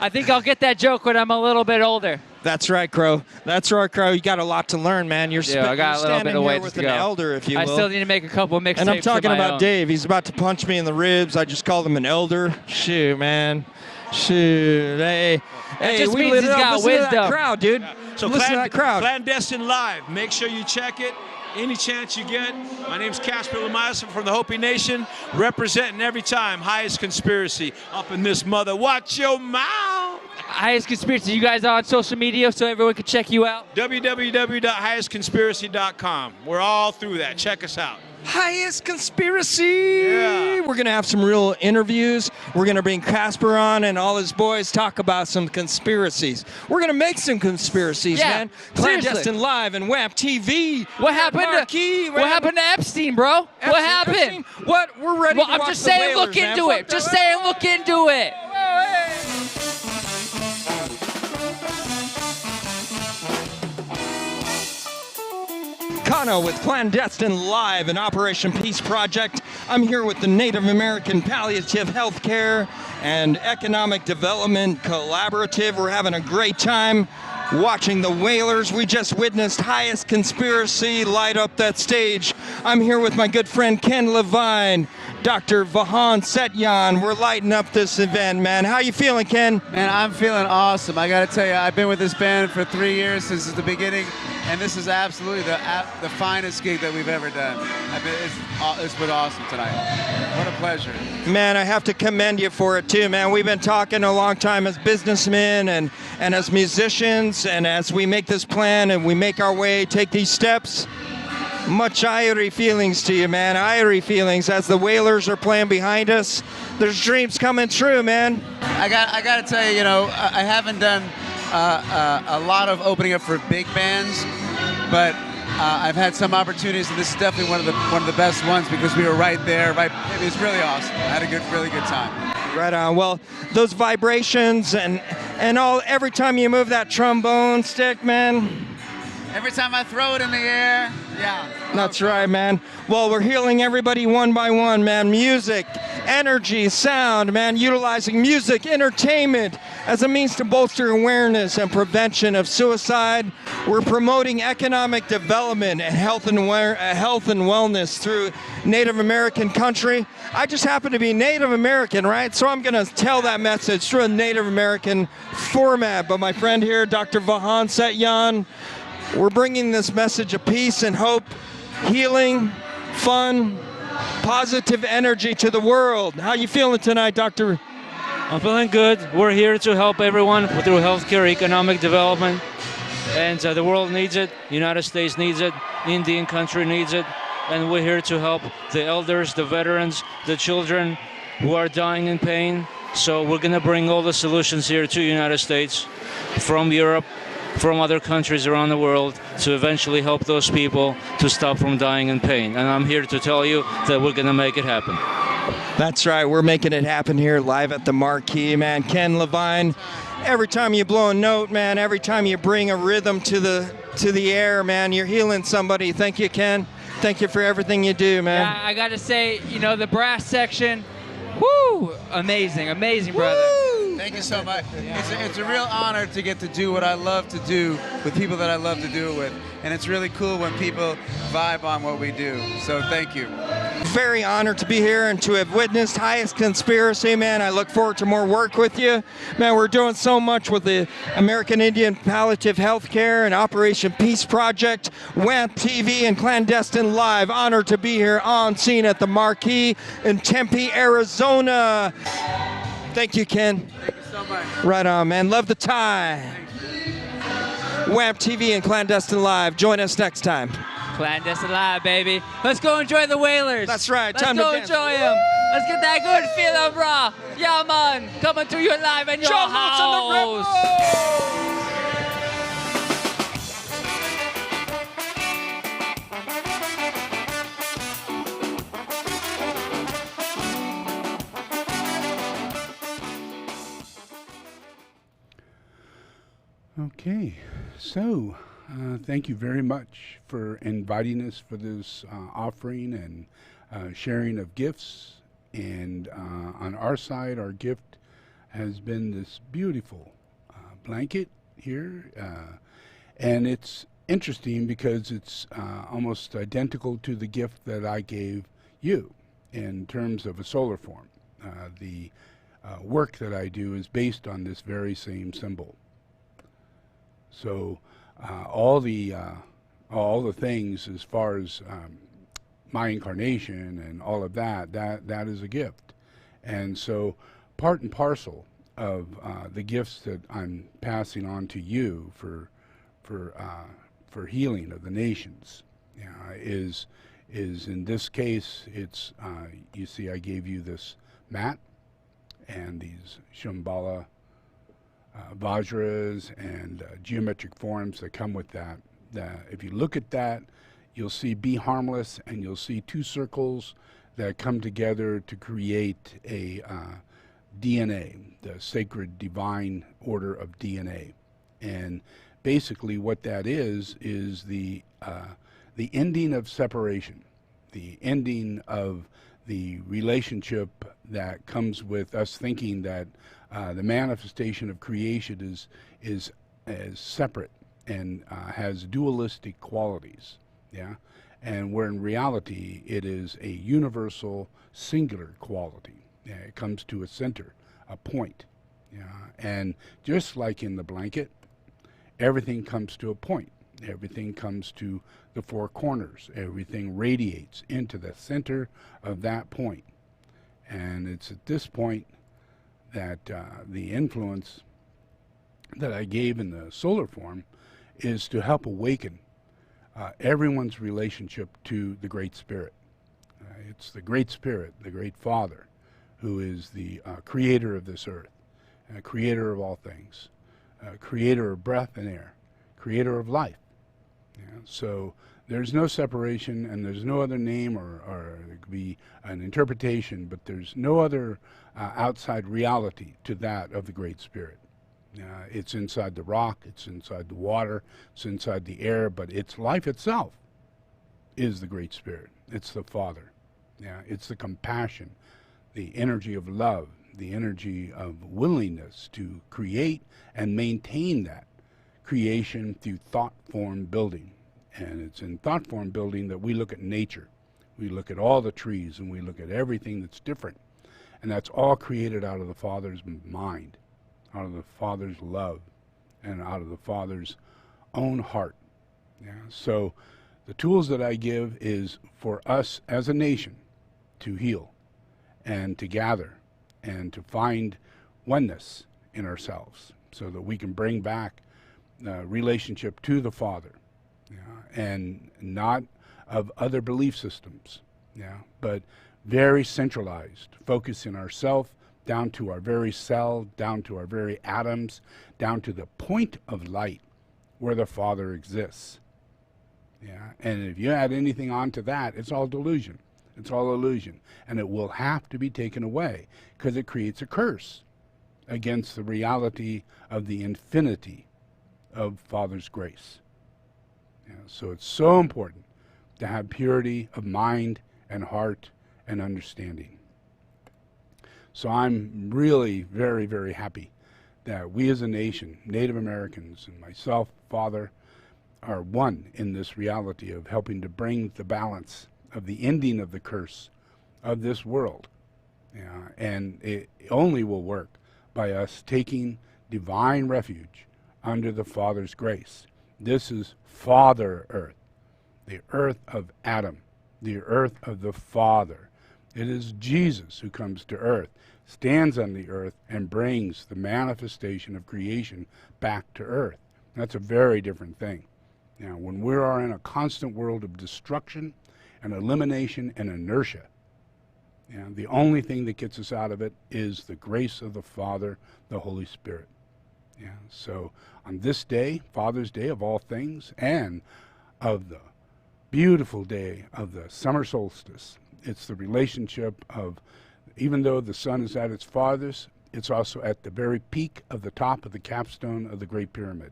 I think I'll get that joke when I'm a little bit older. That's right, Crow. That's right, Crow. You got a lot to learn, man. You're I got a little bit of ways with to an go. elder, if you will. I still need to make a couple mixtapes. And I'm talking of my about own. Dave. He's about to punch me in the ribs. I just called him an elder. Shoot, man. Shoot. Hey, just we means lit he's it up. got Listen to that wisdom. crowd, dude. So listen to that crowd. Clandestine Live. Make sure you check it. Any chance you get. My name's Casper Lamaisa from the Hopi Nation, representing every time Highest Conspiracy up in this mother. Watch your mouth. Highest Conspiracy. You guys are on social media so everyone can check you out? www.highestconspiracy.com. We're all through that. Check us out. Highest Conspiracy. Yeah. We're going to have some real interviews. We're going to bring Casper on and all his boys talk about some conspiracies. We're going to make some conspiracies, man. Clandestine Live and WAP TV. What happened to Epstein, bro? What happened? Epstein? What? We're ready to I'm watch just the saying Wailers, look man. into it. Just saying look into it. Cano with Clandestine Live, an Operation Peace Project. I'm here with the Native American Palliative Healthcare and Economic Development Collaborative. We're having a great time watching the Wailers. We just witnessed Highest Conspiracy light up that stage. I'm here with my good friend Ken Levine, Dr. Vahan Setyan. We're lighting up this event, man. How you feeling, Ken? Man, I'm feeling awesome. I got to tell you, I've been with this band for 3 years since the beginning, and this is absolutely the finest gig that we've ever done. It's been awesome tonight. What a pleasure. Man, I have to commend you for it too, man. We've been talking a long time as businessmen and as musicians, and as we make this plan and we make our way, take these steps. Much Ayres feelings to you, man. Ayres feelings as the Wailers are playing behind us. There's dreams coming true, man. I got to tell you, you know, I haven't done a lot of opening up for big bands, but I've had some opportunities, and this is definitely one of the best ones because we were right there. It was really awesome. I had a really good time. Right on. Well, those vibrations and every time you move that trombone stick, man. Every time I throw it in the air, yeah. That's right, man. Well, we're healing everybody one by one, man. Music, energy, sound, man. Utilizing music, entertainment as a means to bolster awareness and prevention of suicide. We're promoting economic development and health and wellness through Native American country. I just happen to be Native American, right? So I'm going to tell that message through a Native American format. But my friend here, Dr. Vahan Setyan, we're bringing this message of peace and hope, healing, fun, positive energy to the world. How you feeling tonight, Doctor? I'm feeling good. We're here to help everyone through healthcare, economic development, and the world needs it. United States needs it. Indian country needs it. And we're here to help the elders, the veterans, the children who are dying in pain. So we're going to bring all the solutions here to the United States from Europe, from other countries around the world to eventually help those people to stop from dying in pain. And I'm here to tell you that we're going to make it happen. That's right. We're making it happen here live at the Marquee, man. Ken Levine, every time you blow a note, man, every time you bring a rhythm to the air, man, you're healing somebody. Thank you, Ken. Thank you for everything you do, man. Yeah, I got to say, you know, the brass section, woo, amazing, brother. Thank you so much. It's a real honor to get to do what I love to do with people that I love to do it with. And it's really cool when people vibe on what we do. So thank you. Very honored to be here and to have witnessed Highest Conspiracy, man. I look forward to more work with you. Man, we're doing so much with the American Indian Palliative Healthcare and Operation Peace Project, WAMP TV, and Clandestine Live. Honored to be here on scene at the Marquee in Tempe, Arizona. Thank you, Ken. Thank you so much. Right on, man. Love the tie. WAMP TV and Clandestine Live. Join us next time. Clandestine Live, baby. Let's go enjoy the Whalers. That's right. Let's Time go to dance. enjoy them. Let's get that good feeling, bro. Yeah, man. Coming to you live in your house. Okay, so thank you very much for inviting us for this offering and sharing of gifts. And on our side, our gift has been this beautiful blanket here. And it's interesting because it's almost identical to the gift that I gave you in terms of a solar form. The work that I do is based on this very same symbol. So all the things as far as my incarnation and all of that is a gift. And so part and parcel of the gifts that I'm passing on to you for healing of the nations is in this case, it's you see I gave you this mat and these Shambhala Vajras and geometric forms that come with that. If you look at that, you'll see be harmless, and you'll see two circles that come together to create a DNA, the sacred divine order of DNA. And basically what that is the ending of separation, the ending of the relationship that comes with us thinking that the manifestation of creation is separate and has dualistic qualities, and where in reality it is a universal singular quality. It comes to a center, a point, and just like in the blanket, everything comes to a point. Everything comes to the four corners. Everything radiates into the center of that point. And it's at this point that the influence that I gave in the solar form is to help awaken everyone's relationship to the Great Spirit. It's the Great Spirit, the Great Father, who is the creator of this earth, creator of all things, creator of breath and air, creator of life. So there's no separation, and there's no other name, or it could be an interpretation, but there's no other outside reality to that of the Great Spirit. It's inside the rock, it's inside the water, it's inside the air, but its life itself is the Great Spirit. It's the Father. It's the compassion, the energy of love, the energy of willingness to create and maintain that creation through thought form building. And it's in thought form building that we look at nature. We look at all the trees, and we look at everything that's different. And that's all created out of the Father's mind, out of the Father's love, and out of the Father's own heart. So the tools that I give is for us as a nation to heal and to gather and to find oneness in ourselves so that we can bring back relationship to the Father, and not of other belief systems, but very centralized, focusing ourselves down to our very cell, down to our very atoms, down to the point of light where the Father exists. And if you add anything onto that, it's all delusion. It's all illusion. And it will have to be taken away because it creates a curse against the reality of the infinity of Father's grace. So it's so important to have purity of mind and heart and understanding. So I'm really very, very happy that we as a nation, Native Americans and myself, Father, are one in this reality of helping to bring the balance of the ending of the curse of this world. And it only will work by us taking divine refuge under the Father's grace. This is Father Earth, the earth of Adam, the earth of the Father. It is Jesus who comes to earth, stands on the earth, and brings the manifestation of creation back to earth. That's a very different thing. Now, when we are in a constant world of destruction and elimination and inertia, the only thing that gets us out of it is the grace of the Father, the Holy Spirit. So on this day, Father's Day of all things, and of the beautiful day of the summer solstice, it's the relationship of, even though the sun is at its farthest, it's also at the very peak of the top of the capstone of the Great Pyramid.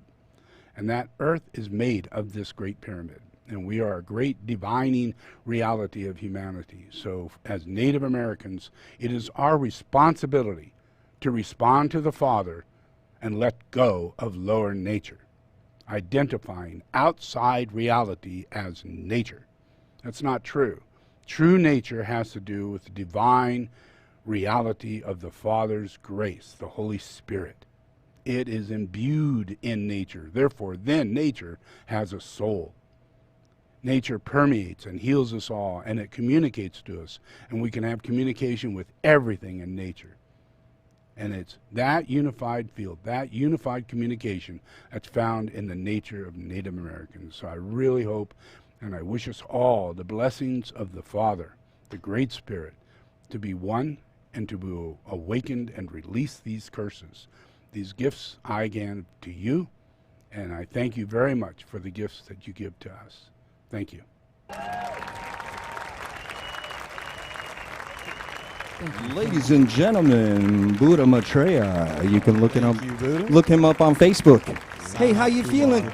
And that earth is made of this Great Pyramid. And we are a great divining reality of humanity. So as Native Americans, it is our responsibility to respond to the Father and let go of lower nature, identifying outside reality as nature. That's not true. True nature has to do with the divine reality of the Father's grace, the Holy Spirit. It is imbued in nature. Therefore, then nature has a soul. Nature permeates and heals us all, and it communicates to us, and we can have communication with everything in nature. And it's that unified field, that unified communication that's found in the nature of Native Americans. So I really hope and I wish us all the blessings of the Father, the Great Spirit, to be one and to be awakened and release these curses. These gifts I give to you, and I thank you very much for the gifts that you give to us. Thank you. Ladies and gentlemen, Buddha Maitreya. You can look him up on Facebook. Hey, how you feeling?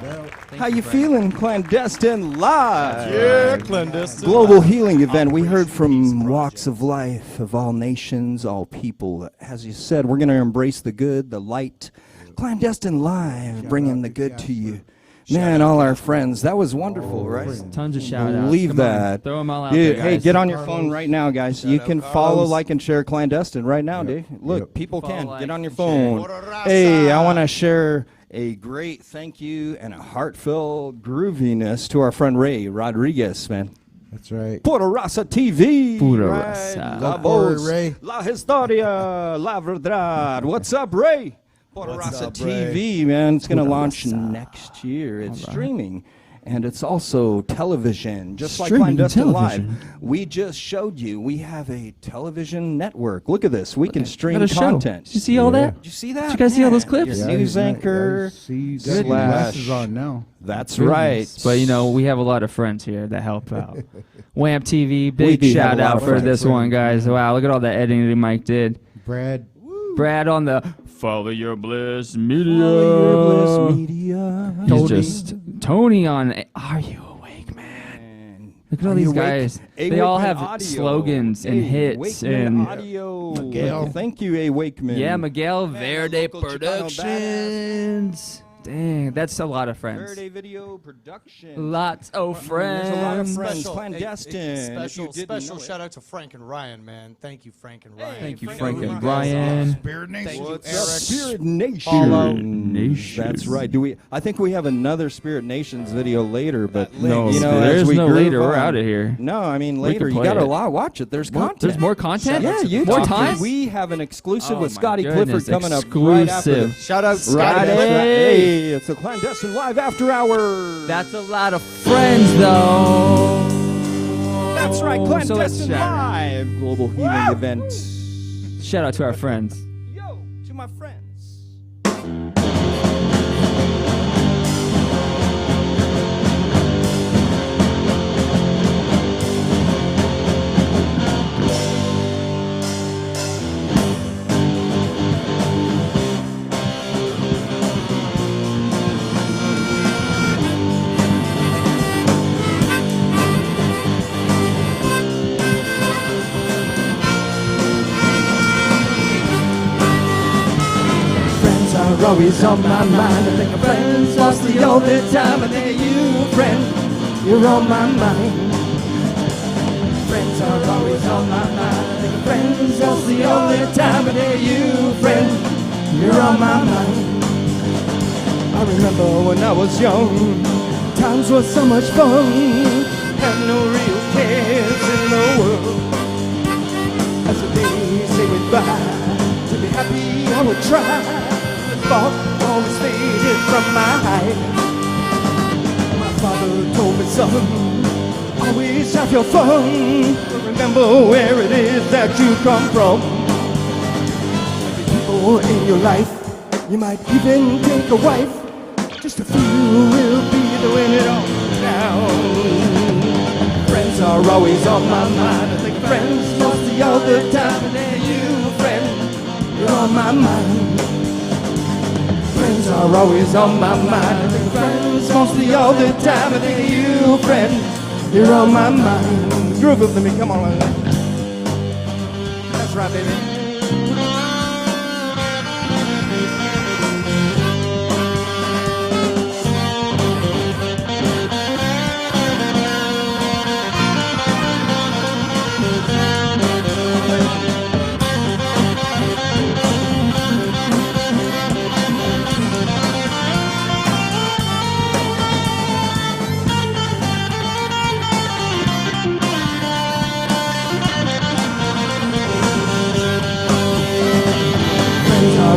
How you feeling? Clandestine Live. Yeah, Clandestine Global Live. healing event. We heard from walks of life, of all nations, all people. As you said, we're going to embrace the good, the light. Clandestine Live, bringing the good to you. Man, all our friends. That was wonderful, right? Tons of shout-outs. Believe Come on, that. throw 'em all out Yeah, there, hey, guys. get on your phone right now, guys. You can follow, like, and share Clandestine right now, dude. Look, people can. Get on your phone. Hey, I want to share a great thank you and a heartfelt grooviness to our friend Ray Rodriguez, man. That's right. Pura Raza TV. Pura right? Raza. La Look for it, voz, Ray. la historia, la verdad. What's up, Ray? Pura What's Raza up, Ray? TV, man. It's going to Pura launch Raza. next year. It's All right. streaming. And it's also television, just like Streaming Clandestine Live. television. We just showed you we have a television network. Look at this. We can stream Got a show. content. Did you see all that? Did you see that? Did you guys see all those Yeah. clips? Your news anchor. Glasses Slash. on now. That's right. But you know, we have a lot of friends here that help out. Wham TV, We big do have shout a lot out of for friends. this one, guys. Wow, look at all the editing that Mike did. Brad. Brad on the Follow Your Bliss Media. Follow Your Bliss Media. He's just Tony on Are You Awake, man? Look at all Are these You Awake? guys. A They all Wakeman have Audio. slogans and A hits Wakeman and Audio. Miguel. Thank you, A Wakeman. yeah, Miguel Verde local Chicano Productions. Dang, that's a lot of friends. Verde Video Production. Lots of friends. There's a lot of friends. Special- Clandestine. If you Special, didn't special know it. shout out to Frank and Ryan, man. Thank you, Frank and Ryan. Thank you, For Frank who and you guys Ryan. are. Spirit Nation. Thank you, What's Eric. up, Spirit Nation? Paulo. Nation. That's right. Do we? I think we have another Spirit Nations video later, but No, you know, there as is we no groove later. We're on- out of here. No, I mean We later. can You play got to it. watch it. There's What? content. There's more content? Yeah, you More talk- time? We have an exclusive Oh with my Scotty goodness, Clifford coming up right after. exclusive. Shout out Right, Scotty. that's right. Hey, it's a Clandestine Live After Hours. That's a lot of friends, though. That's right, So let's Clandestine shout out. Live Global Healing Event. Shout out to our friends. Yo, to my friends. Friends are always on my mind. I think of friends mostly all the time. I think of you. friend, you're on my mind. Friends are always on my mind. I think friends, that's the only time of day. You, friend, you're on my mind. I remember when I was young, times were so much fun. Had no real cares in the world. As the days say goodbye, to be happy I would try. The thought always faded from my eyes. My father told me, son, always have your fun. Remember where it is that you come from. Every people in your life, you might even take a wife. Just a few will be doing it all down. Friends are always on my mind. I think friends mostly all the time. And then you, friend, you're on my mind. Friends are always on my mind. I think friends mostly all the time. And then you, friend, you're on my mind. Groove with me, come on. That's right, baby.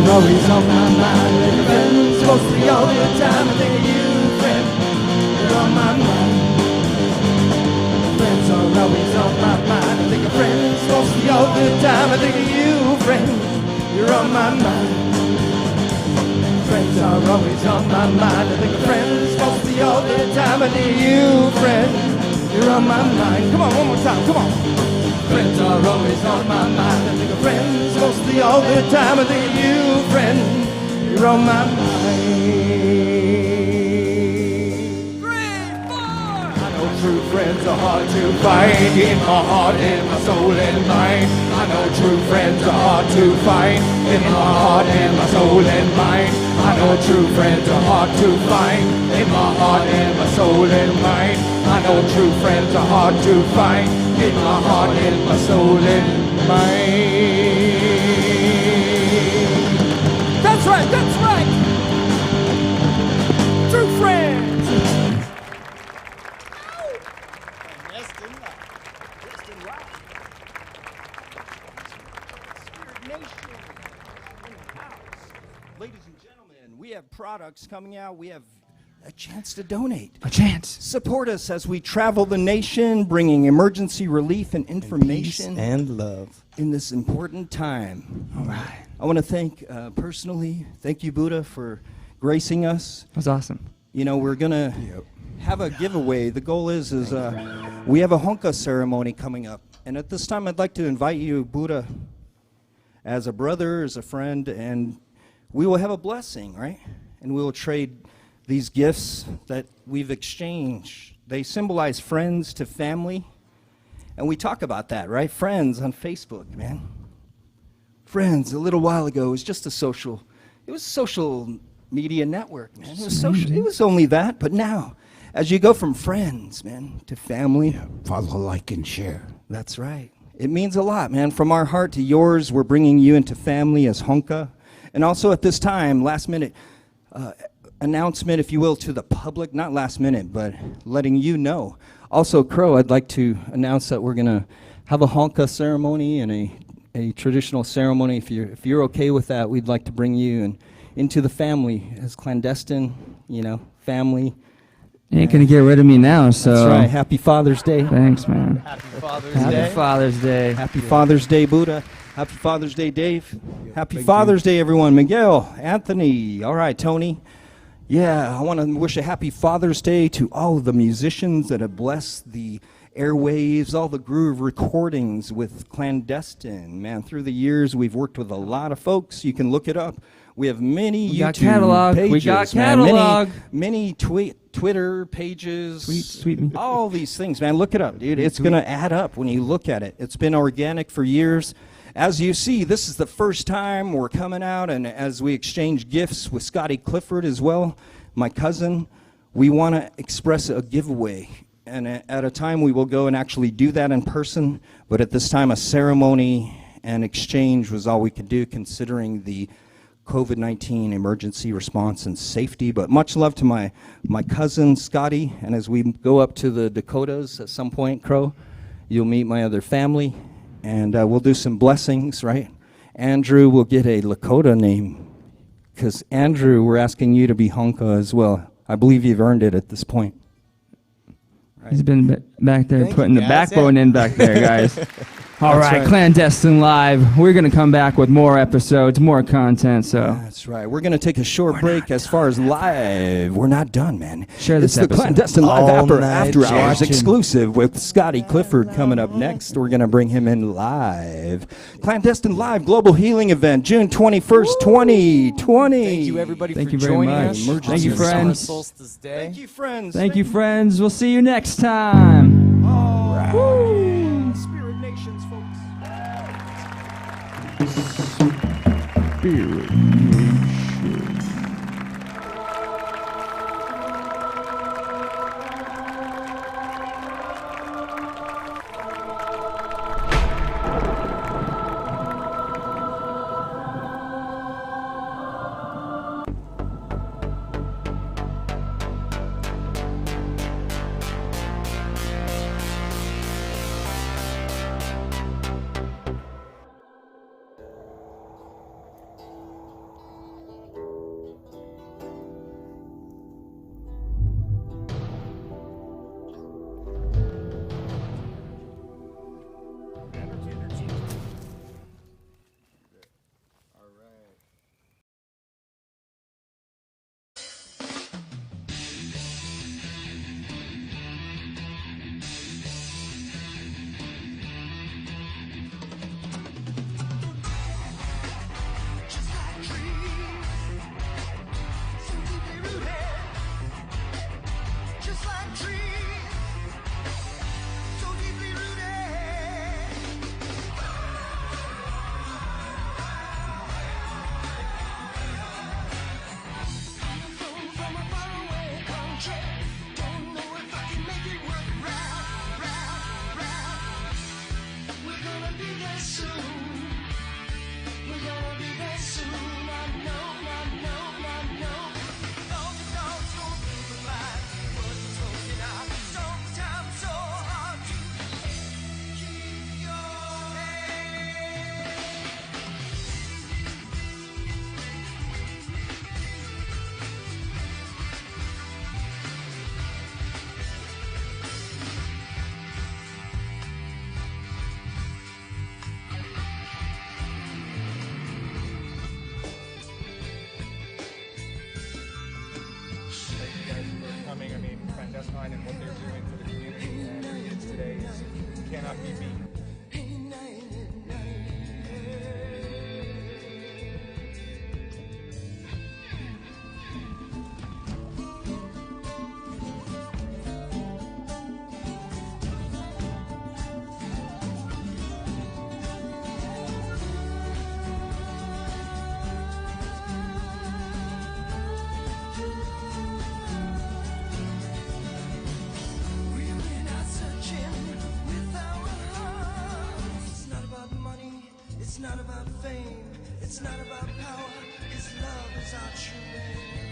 Always on my mind, like friends, mostly all the time. I think of you, friend, you're on my mind. Friends are always on my mind. I think of friends, mostly all the time. I think of you, friend, you're on my mind. Friends are always on my mind. I think of friends, mostly all the time. I think of you, friend, you're on my mind. Come on, one more time, come on. Friends are always on my mind. I think of friends mostly all the time. I think of you, friend, you're on my mind. 3, 4. I know true friends are hard to find. In my heart, in my soul, and mind. I know true friends are hard to find. In my heart, and my soul, and mind. I know true friends are hard to find. In my heart, and my soul, and mind. I know true friends are hard to find. In my heart, in my soul, in mind. That's right, that's right. True friends. Ladies and gentlemen, we have products coming out. We have a chance to donate. A chance. Support us as we travel the nation, bringing emergency relief and information and love in this important time. All right. I want to thank personally, thank you, Buddha, for gracing us. That was awesome. You know, we're gonna have a giveaway. The goal is we have a honka ceremony coming up, and at this time, I'd like to invite you, Buddha, as a brother, as a friend, and we will have a blessing, right? And we will trade these gifts that we've exchanged. They symbolize friends to family. And we talk about that, right? Friends on Facebook, man. Friends, a little while ago, it was just a social media network, man. It was only that, but now, as you go from friends, man, to family. Follow, like, and share. That's right. It means a lot, man. From our heart to yours, we're bringing you into family as honka. And also at this time, last minute, announcement, if you will, to the public, not last minute, but letting you know. Also, Crow, I'd like to announce that we're going to have a honka ceremony and a traditional ceremony. If you're okay with that, we'd like to bring you into the family as clandestine, you know, family. You ain't gonna get rid of me now, so. That's right. Happy Father's Day. Thanks, man. Happy Father's Happy Day. Father's Day. Happy Father's Day, Buddha. Happy Father's Day, Dave. Happy Father's Day, everyone. Miguel, Anthony. All right, Tony. Yeah, I want to wish a happy Father's Day to all of the musicians that have blessed the airwaves, all the groove recordings with Clandestine. Man, through the years, we've worked with a lot of folks. You can look it up. We have many We got YouTube catalog. pages. We got man. catalog. Many Twitter pages. Tweet me. All these things, man. Look it up, dude. It's going to add up when you look at it. It's been organic for years. As you see, this is the first time we're coming out, and as we exchange gifts with Scotti Clifford as well, my cousin, we want to express a giveaway. And at a time we will go and actually do that in person, but at this time a ceremony and exchange was all we could do considering the COVID-19 emergency response and safety. But much love to my cousin Scotti, and as we go up to the Dakotas at some point, Crow, you'll meet my other family, and we'll do some blessings, right? Andrew will get a Lakota name, because Andrew, we're asking you to be Honka as well. I believe you've earned it at this point. He's been back there Thank putting you, the guys. backbone in back there, guys. All That's right, right. Clandestine Live. We're going to come back with more episodes, more content. So That's right. We're going to take a short break as far as live. We're not done, man. Share this It's the episode. Clandestine Live All after night hours action. exclusive with Scotti Clifford coming up next. We're going to bring him in live. Clandestine Live Global Healing Event, June 21st, 2020. Thank you, everybody, Thank for you very joining much. us. Thank you, on Summer friends. Solstice Day. Thank you, friends. Thank you, friends. We'll see you next time. Woo. Spirit Nations, folks. Spirit. Clandestine and what they're doing for the community and kids today cannot be beat. It's not about fame, it's not about power, 'cause love is our true name.